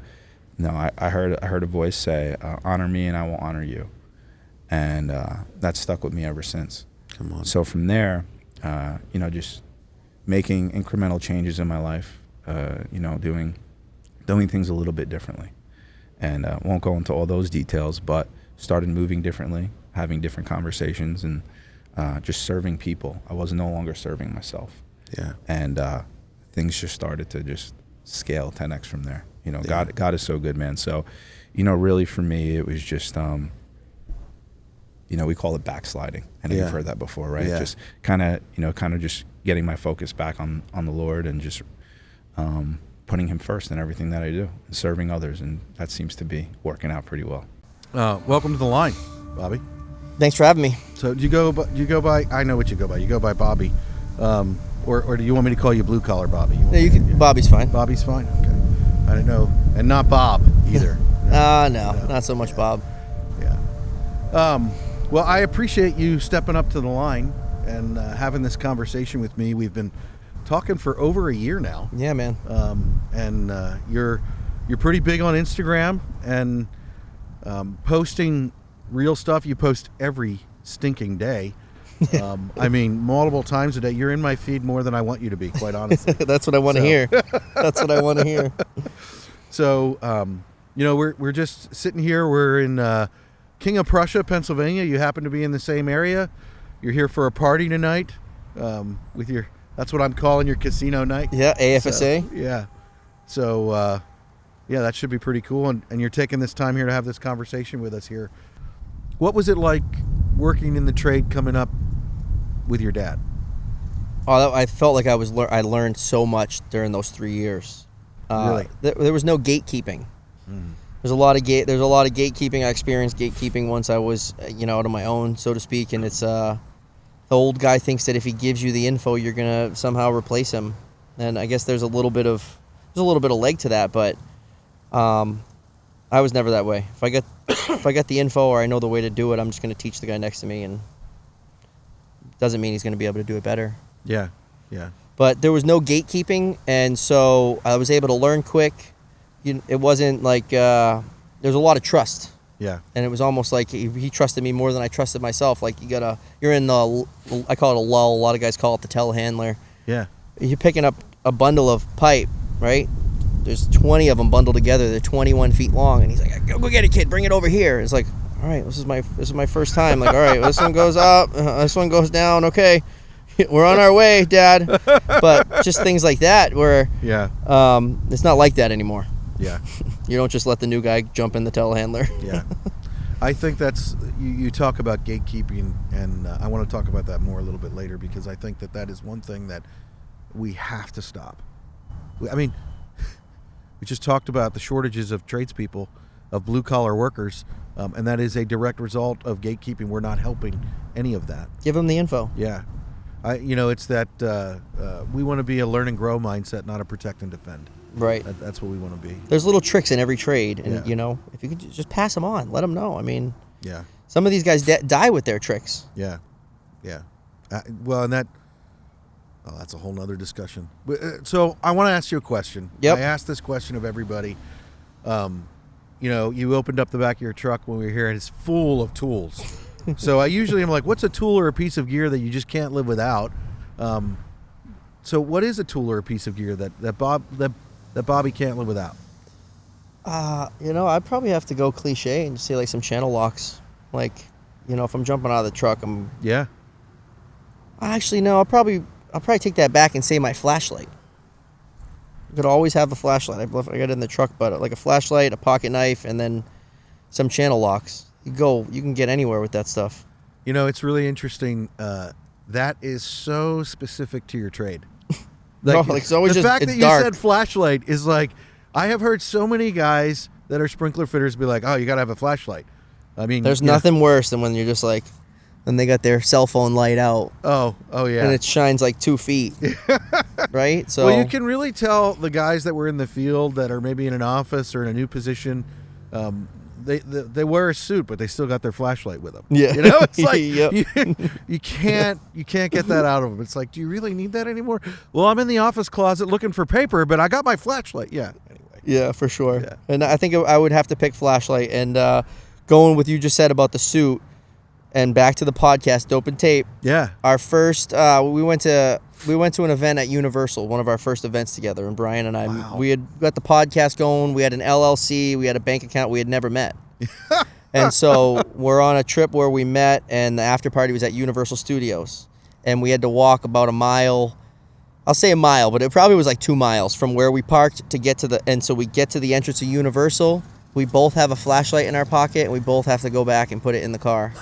no, I heard a voice say, honor me and I will honor you. And that stuck with me ever since. Come on. So from there, just making incremental changes in my life, doing things a little bit differently. And won't go into all those details, but started moving differently, having different conversations, and just serving people. I was no longer serving myself. Yeah. And things just started to just scale 10x from there. God is so good, man. So, really for me, it was just, we call it backsliding. I know you've heard that before, right? Yeah. Just kind of just getting my focus back on the Lord and just putting him first in everything that I do and serving others. And that seems to be working out pretty well. Welcome to the line, Bobby. Thanks for having me. So do you go by, I know what you go by. You go by Bobby. Or do you want me to call you Blue Collar Bobby? No, you can. Bobby's fine. Bobby's fine? Okay. I didn't know. And not Bob either. No, not so much Bob. Yeah. Well, I appreciate you stepping up to the line and having this conversation with me. We've been talking for over a year now. Yeah, man. And you're pretty big on Instagram and posting real stuff. You post every stinking day. Multiple times a day. You're in my feed more than I want you to be, quite honestly. That's what I want to hear. That's what I want to hear. So, we're just sitting here. We're in King of Prussia, Pennsylvania. You happen to be in the same area. You're here for a party tonight with your, that's what I'm calling your casino night. Yeah, AFSA. So, yeah. So, that should be pretty cool. And you're taking this time here to have this conversation with us here. What was it like working in the trade coming up with your dad? Oh, I felt like I learned so much during those 3 years. Really? There was no gatekeeping. There's a lot of gatekeeping. I experienced gatekeeping once I was, out on my own, so to speak. And it's the old guy thinks that if he gives you the info, you're gonna somehow replace him. And I guess there's a little bit of leg to that, but I was never that way. If I get the info or I know the way to do it, I'm just gonna teach the guy next to me, and doesn't mean he's gonna be able to do it better. Yeah. Yeah. But there was no gatekeeping, and so I was able to learn quick. It wasn't like there's a lot of trust. Yeah. And it was almost like he trusted me more than I trusted myself. Like you're in the, I call it a lull. A lot of guys call it the telehandler. Yeah. You're picking up a bundle of pipe, right? There's 20 of them bundled together. They're 21 feet long, and he's like, "Go get it, kid. Bring it over here." It's like, all right, this is my first time. Like, all right, this one goes up, this one goes down. Okay, we're on our way, Dad. But just things like that, where it's not like that anymore. Yeah. You don't just let the new guy jump in the telehandler. Yeah. I think that's, you talk about gatekeeping, and I want to talk about that more a little bit later, because I think that is one thing that we have to stop. I mean, we just talked about the shortages of tradespeople, of blue-collar workers, and that is a direct result of gatekeeping. We're not helping any of that. Give them the info. Yeah. It's that we want to be a learn and grow mindset, not a protect and defend. Right. That's what we want to be. There's little tricks in every trade, and if you could just pass them on, let them know. I mean, yeah. Some of these guys die with their tricks. Yeah, yeah. And that's a whole nother discussion. So I want to ask you a question. Yep. I asked this question of everybody. You opened up the back of your truck when we were here, and it's full of tools. So I usually am like, what's a tool or a piece of gear that you just can't live without? So what is a tool or a piece of gear that Bobby can't live without? I'd probably have to go cliche and say like some channel locks. Like, if I'm jumping out of the truck, Yeah. Actually, no. I'll probably take that back and say my flashlight. You could always have a flashlight. I got it in the truck, but like a flashlight, a pocket knife, and then some channel locks. You can get anywhere with that stuff. It's really interesting. That is so specific to your trade. It's always the just, fact it's that dark. you said flashlight is like, I have heard so many guys that are sprinkler fitters be like, oh, you got to have a flashlight. I mean, there's nothing worse than when you're just like, then they got their cell phone light out. Oh yeah. And it shines like 2 feet. Right? So well, you can really tell the guys that were in the field that are maybe in an office or in a new position. They wear a suit, but they still got their flashlight with them. Yeah. It's like Yep. you can't get that out of them. It's like, do you really need that anymore? Well, I'm in the office closet looking for paper, but I got my flashlight. Yeah. Anyway. Yeah, for sure. Yeah. And I think I would have to pick flashlight. And going with you just said about the suit, and back to the podcast, Dope and Tape. Yeah. Our first, we went to an event at Universal, one of our first events together, and Brian and I, Wow. we had got the podcast going. We had an LLC. We had a bank account. We had never met. And so we're on a trip where we met, and the after party was at Universal Studios, and we had to walk about a mile. I'll say a mile, but it probably was like 2 miles from where we parked to get to and so we get to the entrance of Universal. We both have a flashlight in our pocket, and we both have to go back and put it in the car.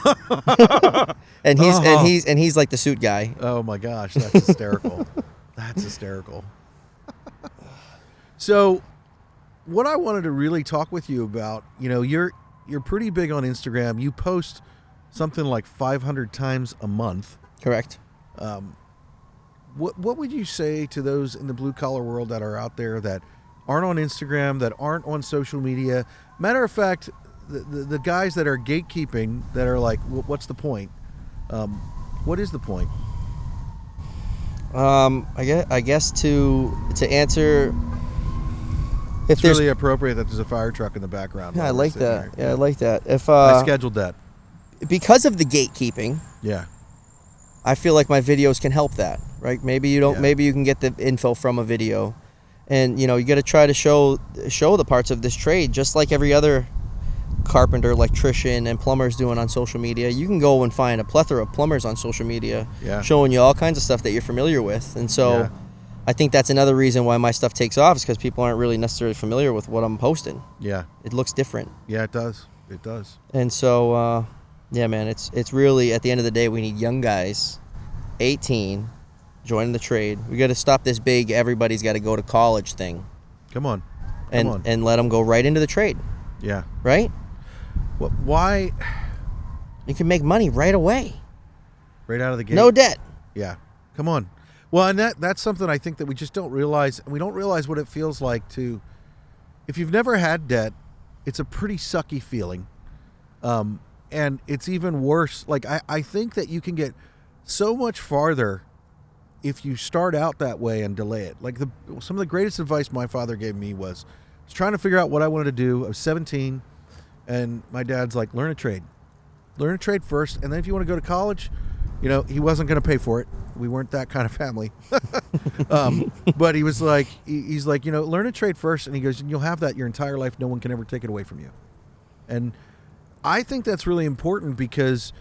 and he's like the suit guy. Oh my gosh, that's hysterical. That's hysterical. So, what I wanted to really talk with you about, you're pretty big on Instagram. You post something like 500 times a month. Correct. What would you say to those in the blue collar world that are out there that aren't on Instagram, that aren't on social media? Matter of fact, the guys that are gatekeeping, that are like, what's the point? What is the point? I guess to answer, if It's really appropriate that there's a fire truck in the background. Yeah, I like that. Yeah, I like that. If I scheduled that. Because of the gatekeeping, Yeah. I feel like my videos can help that, right? Maybe you don't. Yeah. Maybe you can get the info from a video, and you got to try to show the parts of this trade, just like every other carpenter, electrician, and plumber is doing on social media. You can go and find a plethora of plumbers on social media, Yeah. showing you all kinds of stuff that you're familiar with, and so. Yeah. I think that's another reason why my stuff takes off, is because people aren't really necessarily familiar with what I'm posting. Yeah. It looks different. Yeah, it does. It does. And so, yeah, man, it's really, at the end of the day, we need young guys, 18, joining the trade. We got to stop this big everybody's got to go to college thing. Come on. and let them go right into the trade, Yeah. right? Why? You can make money right away. Right out of the gate. No debt. Yeah. Come on. Well, and that's something I think that we just don't realize. We don't realize what it feels like to, if you've never had debt, it's a pretty sucky feeling. And it's even worse. Like, I think that you can get so much farther if you start out that way and delay it. Like, some of the greatest advice my father gave me was, I was trying to figure out what I wanted to do. I was 17, and my dad's like, learn a trade. Learn a trade first, and then if you want to go to college, he wasn't going to pay for it. We weren't that kind of family. But he was like, he's like, learn a trade first, and he goes, and you'll have that your entire life. No one can ever take it away from you. And I think that's really important, because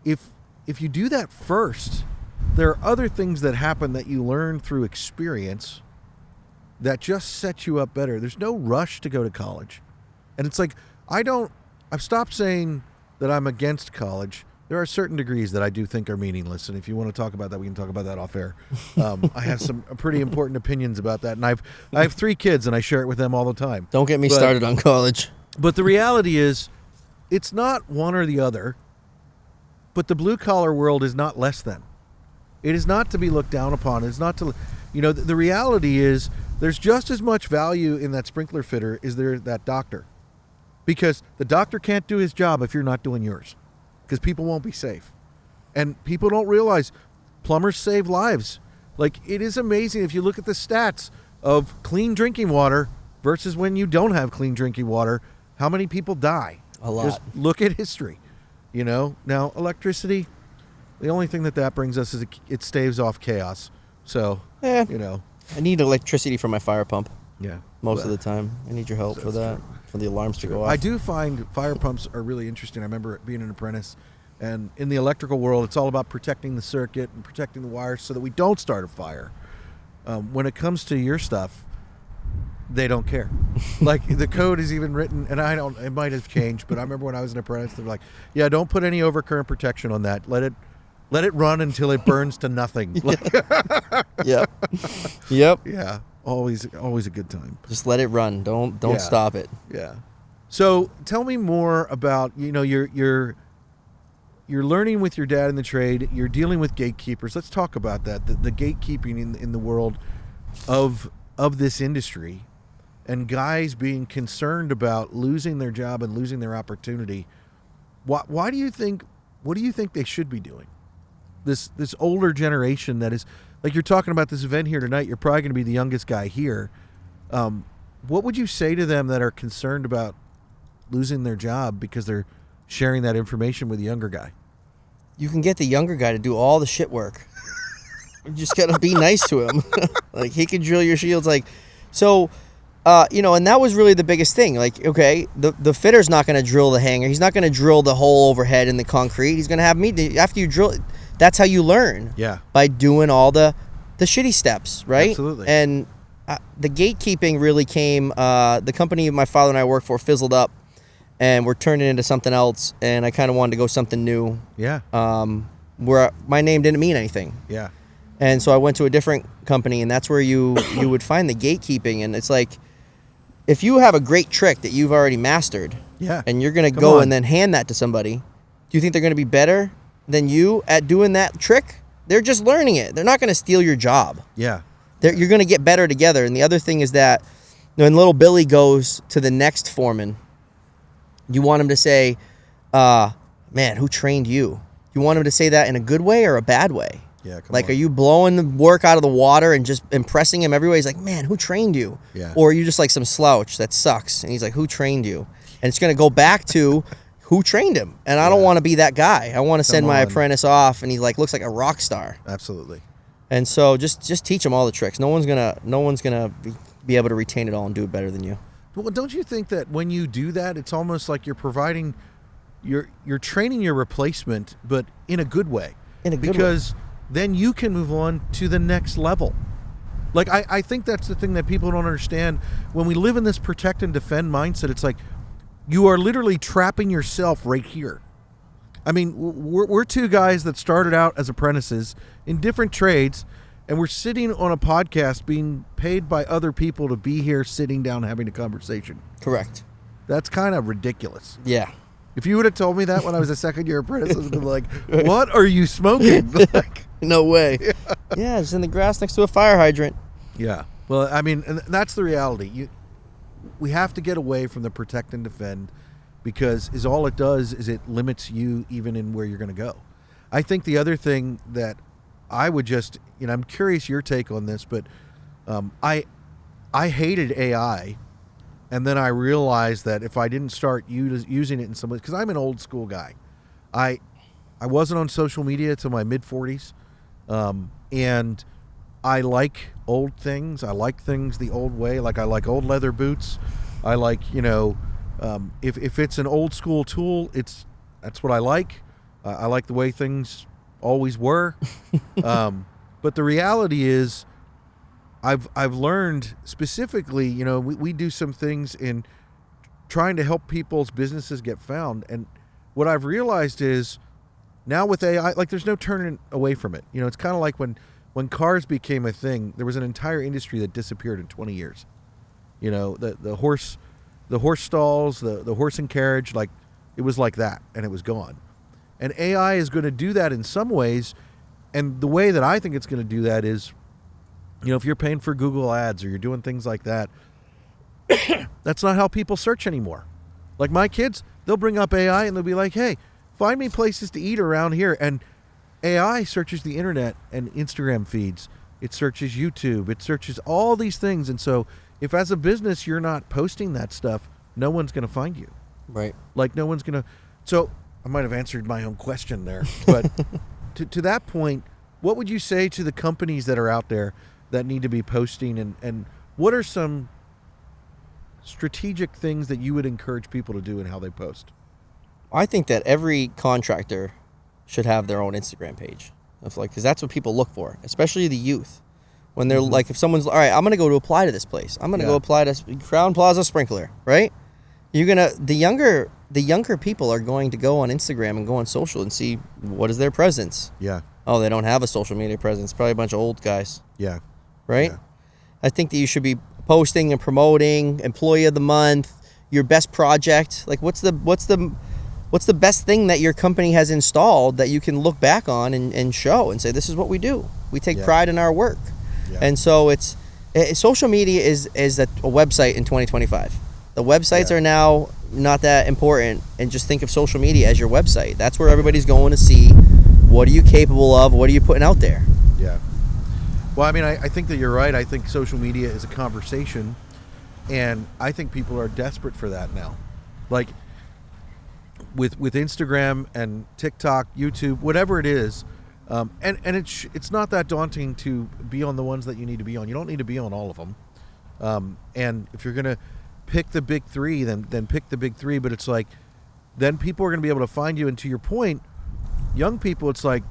if you do that first, there are other things that happen that you learn through experience that just set you up better. There's no rush to go to college. And it's like, I've stopped saying that I'm against college. There are certain degrees that I do think are meaningless, and if you want to talk about that, we can talk about that off air. I have some pretty important opinions about that, and I have 3 kids, and I share it with them all the time. Don't get me started on college. But the reality is, it's not one or the other, but the blue-collar world is not less than. It is not to be looked down upon. It's not to, the reality is, there's just as much value in that sprinkler fitter as there that doctor. Because the doctor can't do his job if you're not doing yours. Because people won't be safe. And people don't realize plumbers save lives. Like, it is amazing if you look at the stats of clean drinking water versus when you don't have clean drinking water, how many people die. A lot. Just look at history. Now electricity, the only thing that brings us is it staves off chaos. So, I need electricity for my fire pump yeah. most of the time. I need your help for that. For the alarms to go off. I do find fire pumps are really interesting. I remember being an apprentice, and in the electrical world, it's all about protecting the circuit and protecting the wires so that we don't start a fire. When it comes to your stuff, they don't care. Like, the code is even written, and it might have changed, but I remember when I was an apprentice, they're like, yeah, don't put any overcurrent protection on that. Let it run until it burns to nothing. Yep. Yeah. Always a good time. Just let it run. Don't stop it. Yeah. So tell me more about, you're learning with your dad in the trade. You're dealing with gatekeepers. Let's talk about that. The gatekeeping in the world of this industry, and guys being concerned about losing their job and losing their opportunity. What do you think they should be doing? This older generation that is, like, you're talking about this event here tonight, you're probably going to be the youngest guy here. What would you say to them that are concerned about losing their job because they're sharing that information with a younger guy? You can get the younger guy to do all the shit work. You just got to be nice to him. Like, he can drill your shields. Like, so, and that was really the biggest thing. Like, okay, the fitter's not going to drill the hanger. He's not going to drill the hole overhead in the concrete. He's going to have me, after you drill it. That's how you learn. Yeah. By doing all the shitty steps, right? Absolutely. And the gatekeeping really came, the company my father and I worked for fizzled up, and we're turning into something else, and I kind of wanted to go something new. Yeah. Where my name didn't mean anything. Yeah. And so I went to a different company, and that's where you would find the gatekeeping. And it's like, if you have a great trick that you've already mastered, Yeah. and you're going to Come go on. and then hand that to somebody, do you think they're going to be better than you at doing that trick? They're just learning it. They're not going to steal your job. Yeah. You're going to get better together. And the other thing is that when little Billy goes to the next foreman, you want him to say, man, who trained you? You want him to say that in a good way or a bad way? Yeah. Come Like, on. are you blowing the work out of the water and just impressing him every way? He's like, man, who trained you? Yeah. Or are you just like some slouch that sucks? And he's like, who trained you? And it's going to go back to who trained him. And I don't want to be that guy. I want to send my on. apprentice off, and he looks like a rock star. Absolutely. And so just teach him all the tricks. No one's gonna be able to retain it all and do it better than you. Well, don't you think that when you do that, it's almost like you're providing, you're training your replacement, but in a good way. In a good way. Because then you can move on to the next level. Like, I think that's the thing that people don't understand. When we live in this protect and defend mindset, it's like you are literally trapping yourself right here. I mean, we're two guys that started out as apprentices in different trades, and we're sitting on a podcast being paid by other people to be here sitting down having a conversation. Correct. That's kind of ridiculous. Yeah. If you would have told me that when I was a second-year apprentice, I would have been like, what are you smoking? Like, No way. Yeah, it's in the grass next to a fire hydrant. yeah. Well, I mean, and that's the reality. We have to get away from the protect and defend, because all it does is it limits you even in where you're going to go. I think the other thing that I would just, I'm curious your take on this, but I hated AI, and then I realized that if I didn't start using it in some way, because I'm an old school guy, I wasn't on social media till my mid 40s, and I like old things. I like things the old way. Like I like old leather boots. I like, if it's an old school tool, that's what I like. I like the way things always were. But the reality is, I've learned specifically, we do some things in trying to help people's businesses get found. And what I've realized is now with AI, like there's no turning away from it. It's kind of like when cars became a thing, there was an entire industry that disappeared in 20 years. The horse stalls, the horse and carriage, like it was like that, and it was gone. And AI is going to do that in some ways, and the way that I think it's going to do that is, if you're paying for Google ads or you're doing things like that, that's not how people search anymore. Like my kids, they'll bring up AI and they'll be like, hey, find me places to eat around here. And AI searches the internet and Instagram feeds. It searches YouTube. It searches all these things. And so if as a business you're not posting that stuff, no one's going to find you. Right. Like no one's going to. So I might have answered my own question there. But to that point, what would you say to the companies that are out there that need to be posting? And what are some strategic things that you would encourage people to do in how they post? I think that every contractor should have their own Instagram page. Because that's what people look for, especially the youth. When they're like, if someone's, all right, I'm going to go to apply to this place. I'm going to go apply to Crown Plaza Sprinkler, right? The younger people are going to go on Instagram and go on social and see what is their presence. Yeah. Oh, they don't have a social media presence. Probably a bunch of old guys. Yeah. Right? Yeah. I think that you should be posting and promoting Employee of the Month, your best project. Like what's the best thing that your company has installed that you can look back on and show and say, this is what we do. We take pride in our work. Yeah. And so social media is a website in 2025. The websites are now not that important, and just think of social media as your website. That's where everybody's going to see what are you capable of, what are you putting out there. Yeah. Well, I mean, I think that you're right. I think social media is a conversation, and I think people are desperate for that now. Like with Instagram and TikTok, YouTube, whatever it is, and it's not that daunting to be on the ones that you need to be on. You don't need to be on all of them. And if you're gonna pick the big three, then pick the big three. But it's like, then people are gonna be able to find you. And to your point, young people, it's like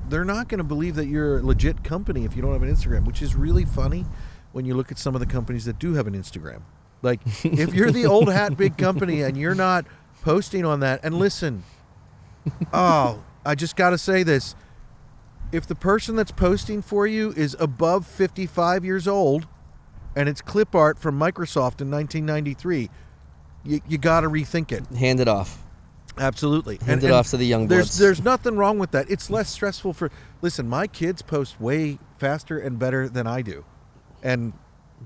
they're not gonna believe that you're a legit company if you don't have an Instagram, which is really funny when you look at some of the companies that do have an Instagram. Like if you're the old hat big company and you're not posting on that, and listen, I just got to say this. If the person that's posting for you is above 55 years old and it's clip art from Microsoft in 1993, you got to rethink it. Hand it off. Absolutely. Hand it off to the young bloods. There's nothing wrong with that. It's less stressful listen, my kids post way faster and better than I do. And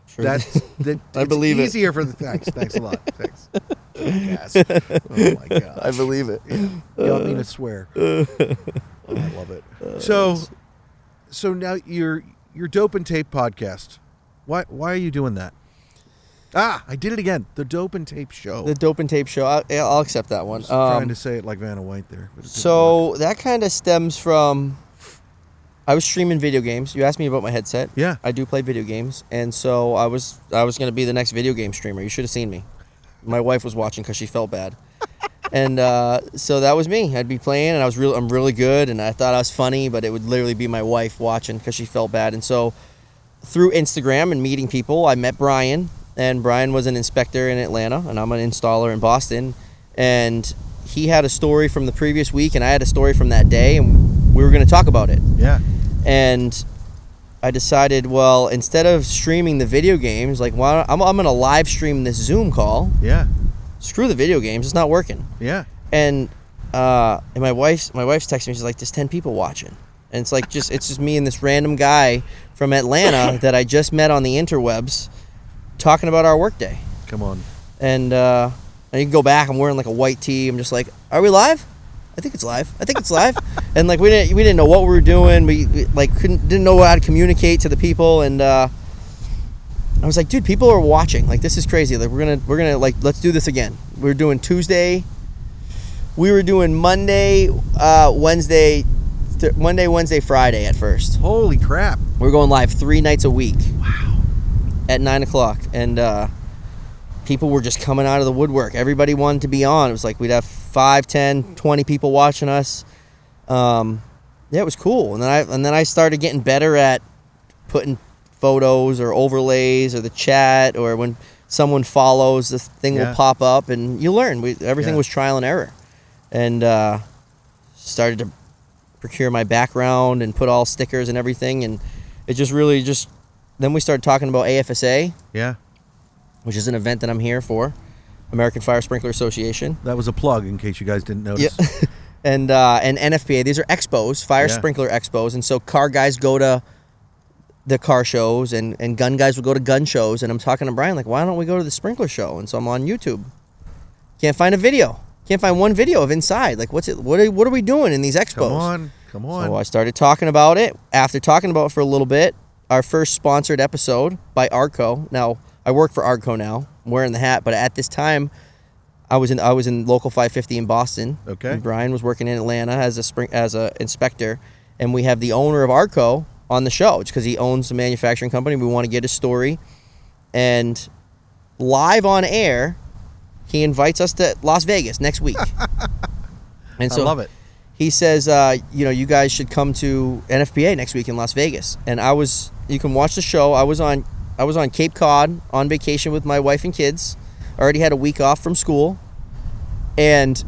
sure. I believe it's easier for the thanks a lot. Thanks. Yes. Oh my gosh. I believe it. Yeah. You don't mean to swear. I love it. So now your Dope and Tape podcast. Why are you doing that? I did it again. The Dope and Tape Show. The Dope and Tape Show. I'll accept that one. Trying to say it like Vanna White there. So that kind of stems from, I was streaming video games. You asked me about my headset. Yeah. I do play video games, and so I was going to be the next video game streamer. You should have seen me. My wife was watching because she felt bad. And so that was me. I'd be playing, and I'm really good, and I thought I was funny, but it would literally be my wife watching because she felt bad. And so through Instagram and meeting people, I met Brian, and Brian was an inspector in Atlanta, and I'm an installer in Boston. And he had a story from the previous week, and I had a story from that day, and we were going to talk about it. Yeah. And I decided, well, instead of streaming the video games, like, I'm going to live stream this Zoom call. Yeah. Screw the video games. It's not working. Yeah. And my wife's texting me. She's like, "There's 10 people watching," and it's like it's just me and this random guy from Atlanta that I just met on the interwebs, talking about our workday. Come on. And you can go back. I'm wearing like a white tee. I'm just like, "Are we live? I think it's live. I think it's live." And like we didn't know what we were doing. We like didn't know how to communicate to the people. And I was like, "Dude, people are watching. Like this is crazy. Like we're gonna like let's do this again." We were doing Tuesday. We were doing Monday, Wednesday, Friday at first. Holy crap. We're going live 3 nights a week. Wow. At 9 o'clock. And people were just coming out of the woodwork. Everybody wanted to be on. It was like we'd have 5, 10, 20 people watching us. Yeah, it was cool. And then I started getting better at putting photos or overlays or the chat, or when someone follows, the thing will pop up, and you learn. Everything was trial and error. And started to procure my background and put all stickers and everything, and it just really then we started talking about AFSA, which is an event that I'm here for, American Fire Sprinkler Association. That was a plug in case you guys didn't notice. Yeah. and NFPA, these are expos, fire sprinkler expos, and so car guys go to the car shows, and gun guys will go to gun shows, and I'm talking to Brian like, why don't we go to the sprinkler show? And so I'm on YouTube, can't find a video. Can't find one video of inside. Like, what are we doing in these expos? Come on. So I started talking about it. After talking about it for a little bit, our first sponsored episode by Arco. Now, I work for Arco now. I'm wearing the hat, but at this time, I was in Local 550 in Boston. Okay. And Brian was working in Atlanta as a inspector, and we have the owner of Arco on the show because he owns a manufacturing company. We want to get his story, and live on air, he invites us to Las Vegas next week. And so I love it. He says, you guys should come to NFPA next week in Las Vegas. And you can watch the show. I was on Cape Cod on vacation with my wife and kids. I already had a week off from school. And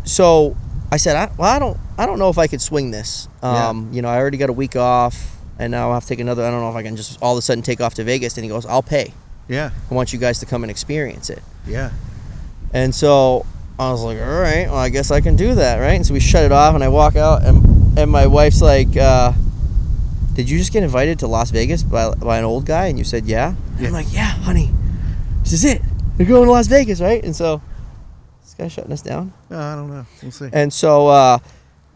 so I said, I don't know if I could swing this. I already got a week off, and now I'll have to take another. I don't know if I can just all of a sudden take off to Vegas. And he goes, I'll pay. Yeah. I want you guys to come and experience it. Yeah. And so I was like, all right, well, I guess I can do that, right? And so we shut it off, and I walk out, and my wife's like, did you just get invited to Las Vegas by an old guy? And you said, yeah. I'm like, yeah, honey, this is it. We're going to Las Vegas, right? And so this guy's shutting us down. I don't know. We'll see. And so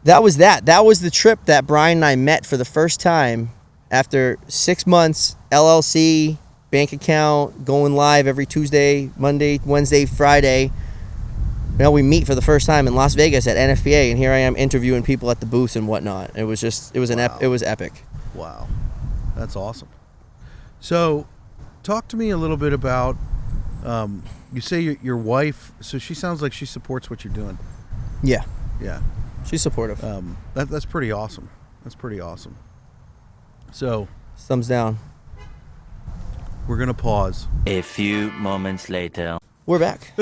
that was that. That was the trip that Brian and I met for the first time after 6 months, LLC, bank account, going live every Tuesday, Monday, Wednesday, Friday. We meet for the first time in Las Vegas at NFPA, and here I am interviewing people at the booth and whatnot. It was epic. Wow, that's awesome. So, talk to me a little bit about. You say your wife. So she sounds like she supports what you're doing. Yeah, Yeah. she's supportive. That's pretty awesome. That's pretty awesome. So, Thumbs down. we're gonna pause. A few moments later. We're back.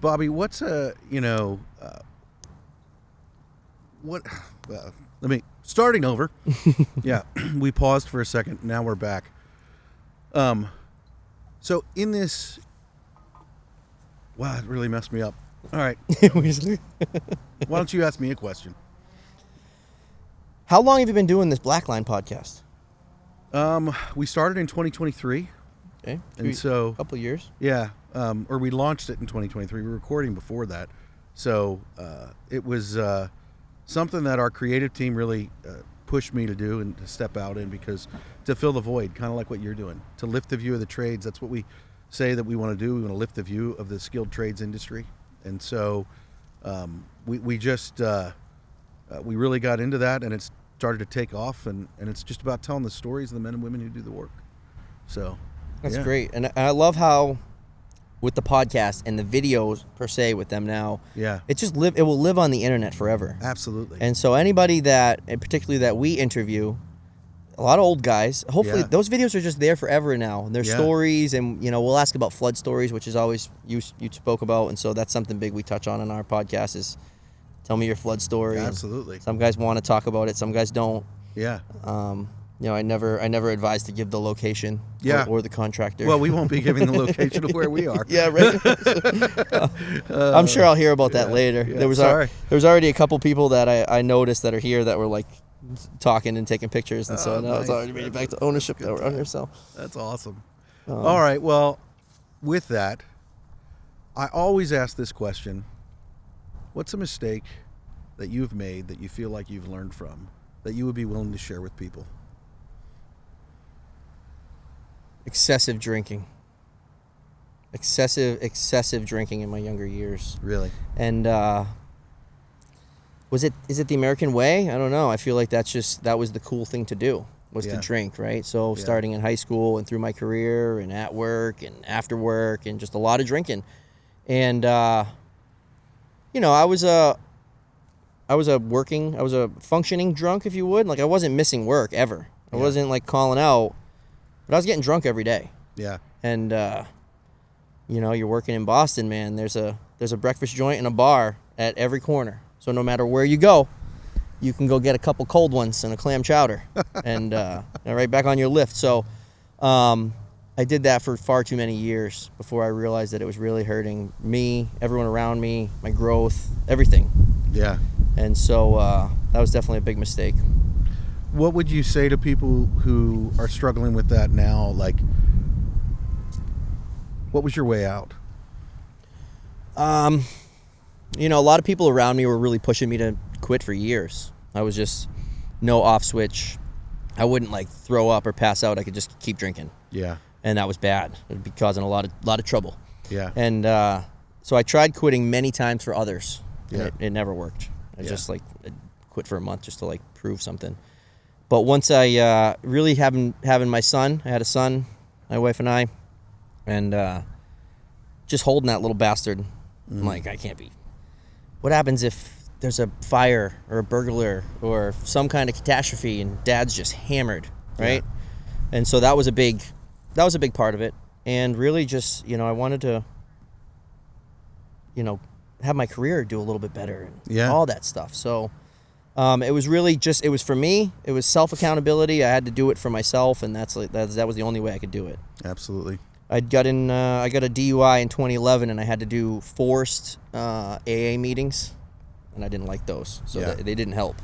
Bobby, what's starting over. Yeah, we paused for a second. Now we're back. So in this, wow, it really messed me up. All right. Why don't you ask me a question? How long have you been doing this Blackline podcast? We started in 2023. Okay. And so a couple of years. Yeah. Or we launched it in 2023. We were recording before that. So it was something that our creative team really pushed me to do and to step out in, because to fill the void, kind of like what you're doing, to lift the view of the trades. That's what we say that we want to do. We want to lift the view of the skilled trades industry. And so we really got into that, and it's started to take off, and it's just about telling the stories of the men and women who do the work. So that's great. And I love how with the podcast and the videos per se with them now, it will live on the internet forever. Absolutely. And so anybody that, and particularly that we interview, a lot of old guys, hopefully those videos are just there forever now. And their stories, and we'll ask about flood stories, which is always you spoke about, and so that's something big we touch on in our podcast is tell me your flood story. Absolutely. Some guys want to talk about it, some guys don't. Yeah. I never advised to give the location Yeah. or the contractor. Well, we won't be giving the location of where we are. yeah, right. I'm sure I'll hear about that later. yeah, There was already a couple people that I noticed that are here that were like talking and taking pictures, and so now it's already made it back to ownership that we're under. So That's awesome. All right. Well, with that, I always ask this question: what's a mistake that you've made that you feel like you've learned from that you would be willing to share with people? excessive drinking in my younger years. Really? And is it the American way? I don't know. I feel like that was the cool thing to do, was to drink, right? So starting in high school and through my career and at work and after work and just a lot of drinking. And I was a functioning drunk, if you would. Like, I wasn't missing work ever. I wasn't like calling out, but I was getting drunk every day. Yeah. And you're working in Boston, man. There's a breakfast joint and a bar at every corner. So no matter where you go, you can go get a couple cold ones and a clam chowder, and right back on your lift. So I did that for far too many years before I realized that it was really hurting me, everyone around me, my growth, everything. Yeah. And so that was definitely a big mistake. What would you say to people who are struggling with that now? Like, what was your way out? A lot of people around me were really pushing me to quit for years. I was just no off switch. I wouldn't like throw up or pass out. I could just keep drinking. Yeah. And that was bad. It would be causing a lot of trouble. Yeah. And so I tried quitting many times for others. And Yeah. it never worked. I just like quit for a month just to like prove something. But once I really having my son, I had a son, my wife and I, and just holding that little bastard. I'm like, I can't be. What happens if there's a fire or a burglar or some kind of catastrophe and Dad's just hammered, right? Yeah. And so that was a big part of it. And really just, I wanted to, have my career do a little bit better and all that stuff. So it was really just, it was for me. It was self-accountability. I had to do it for myself, and that was the only way I could do it. Absolutely. I got a DUI in 2011, and I had to do forced AA meetings, and I didn't like those, so they didn't help.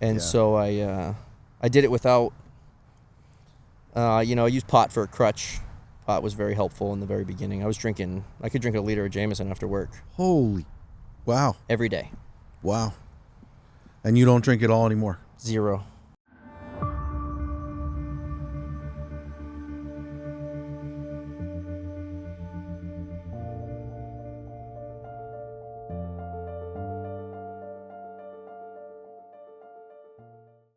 And so I did it without, I used pot for a crutch. Pot was very helpful in the very beginning. I could drink a liter of Jameson after work. Wow. Every day. Wow. And you don't drink at all anymore? Zero.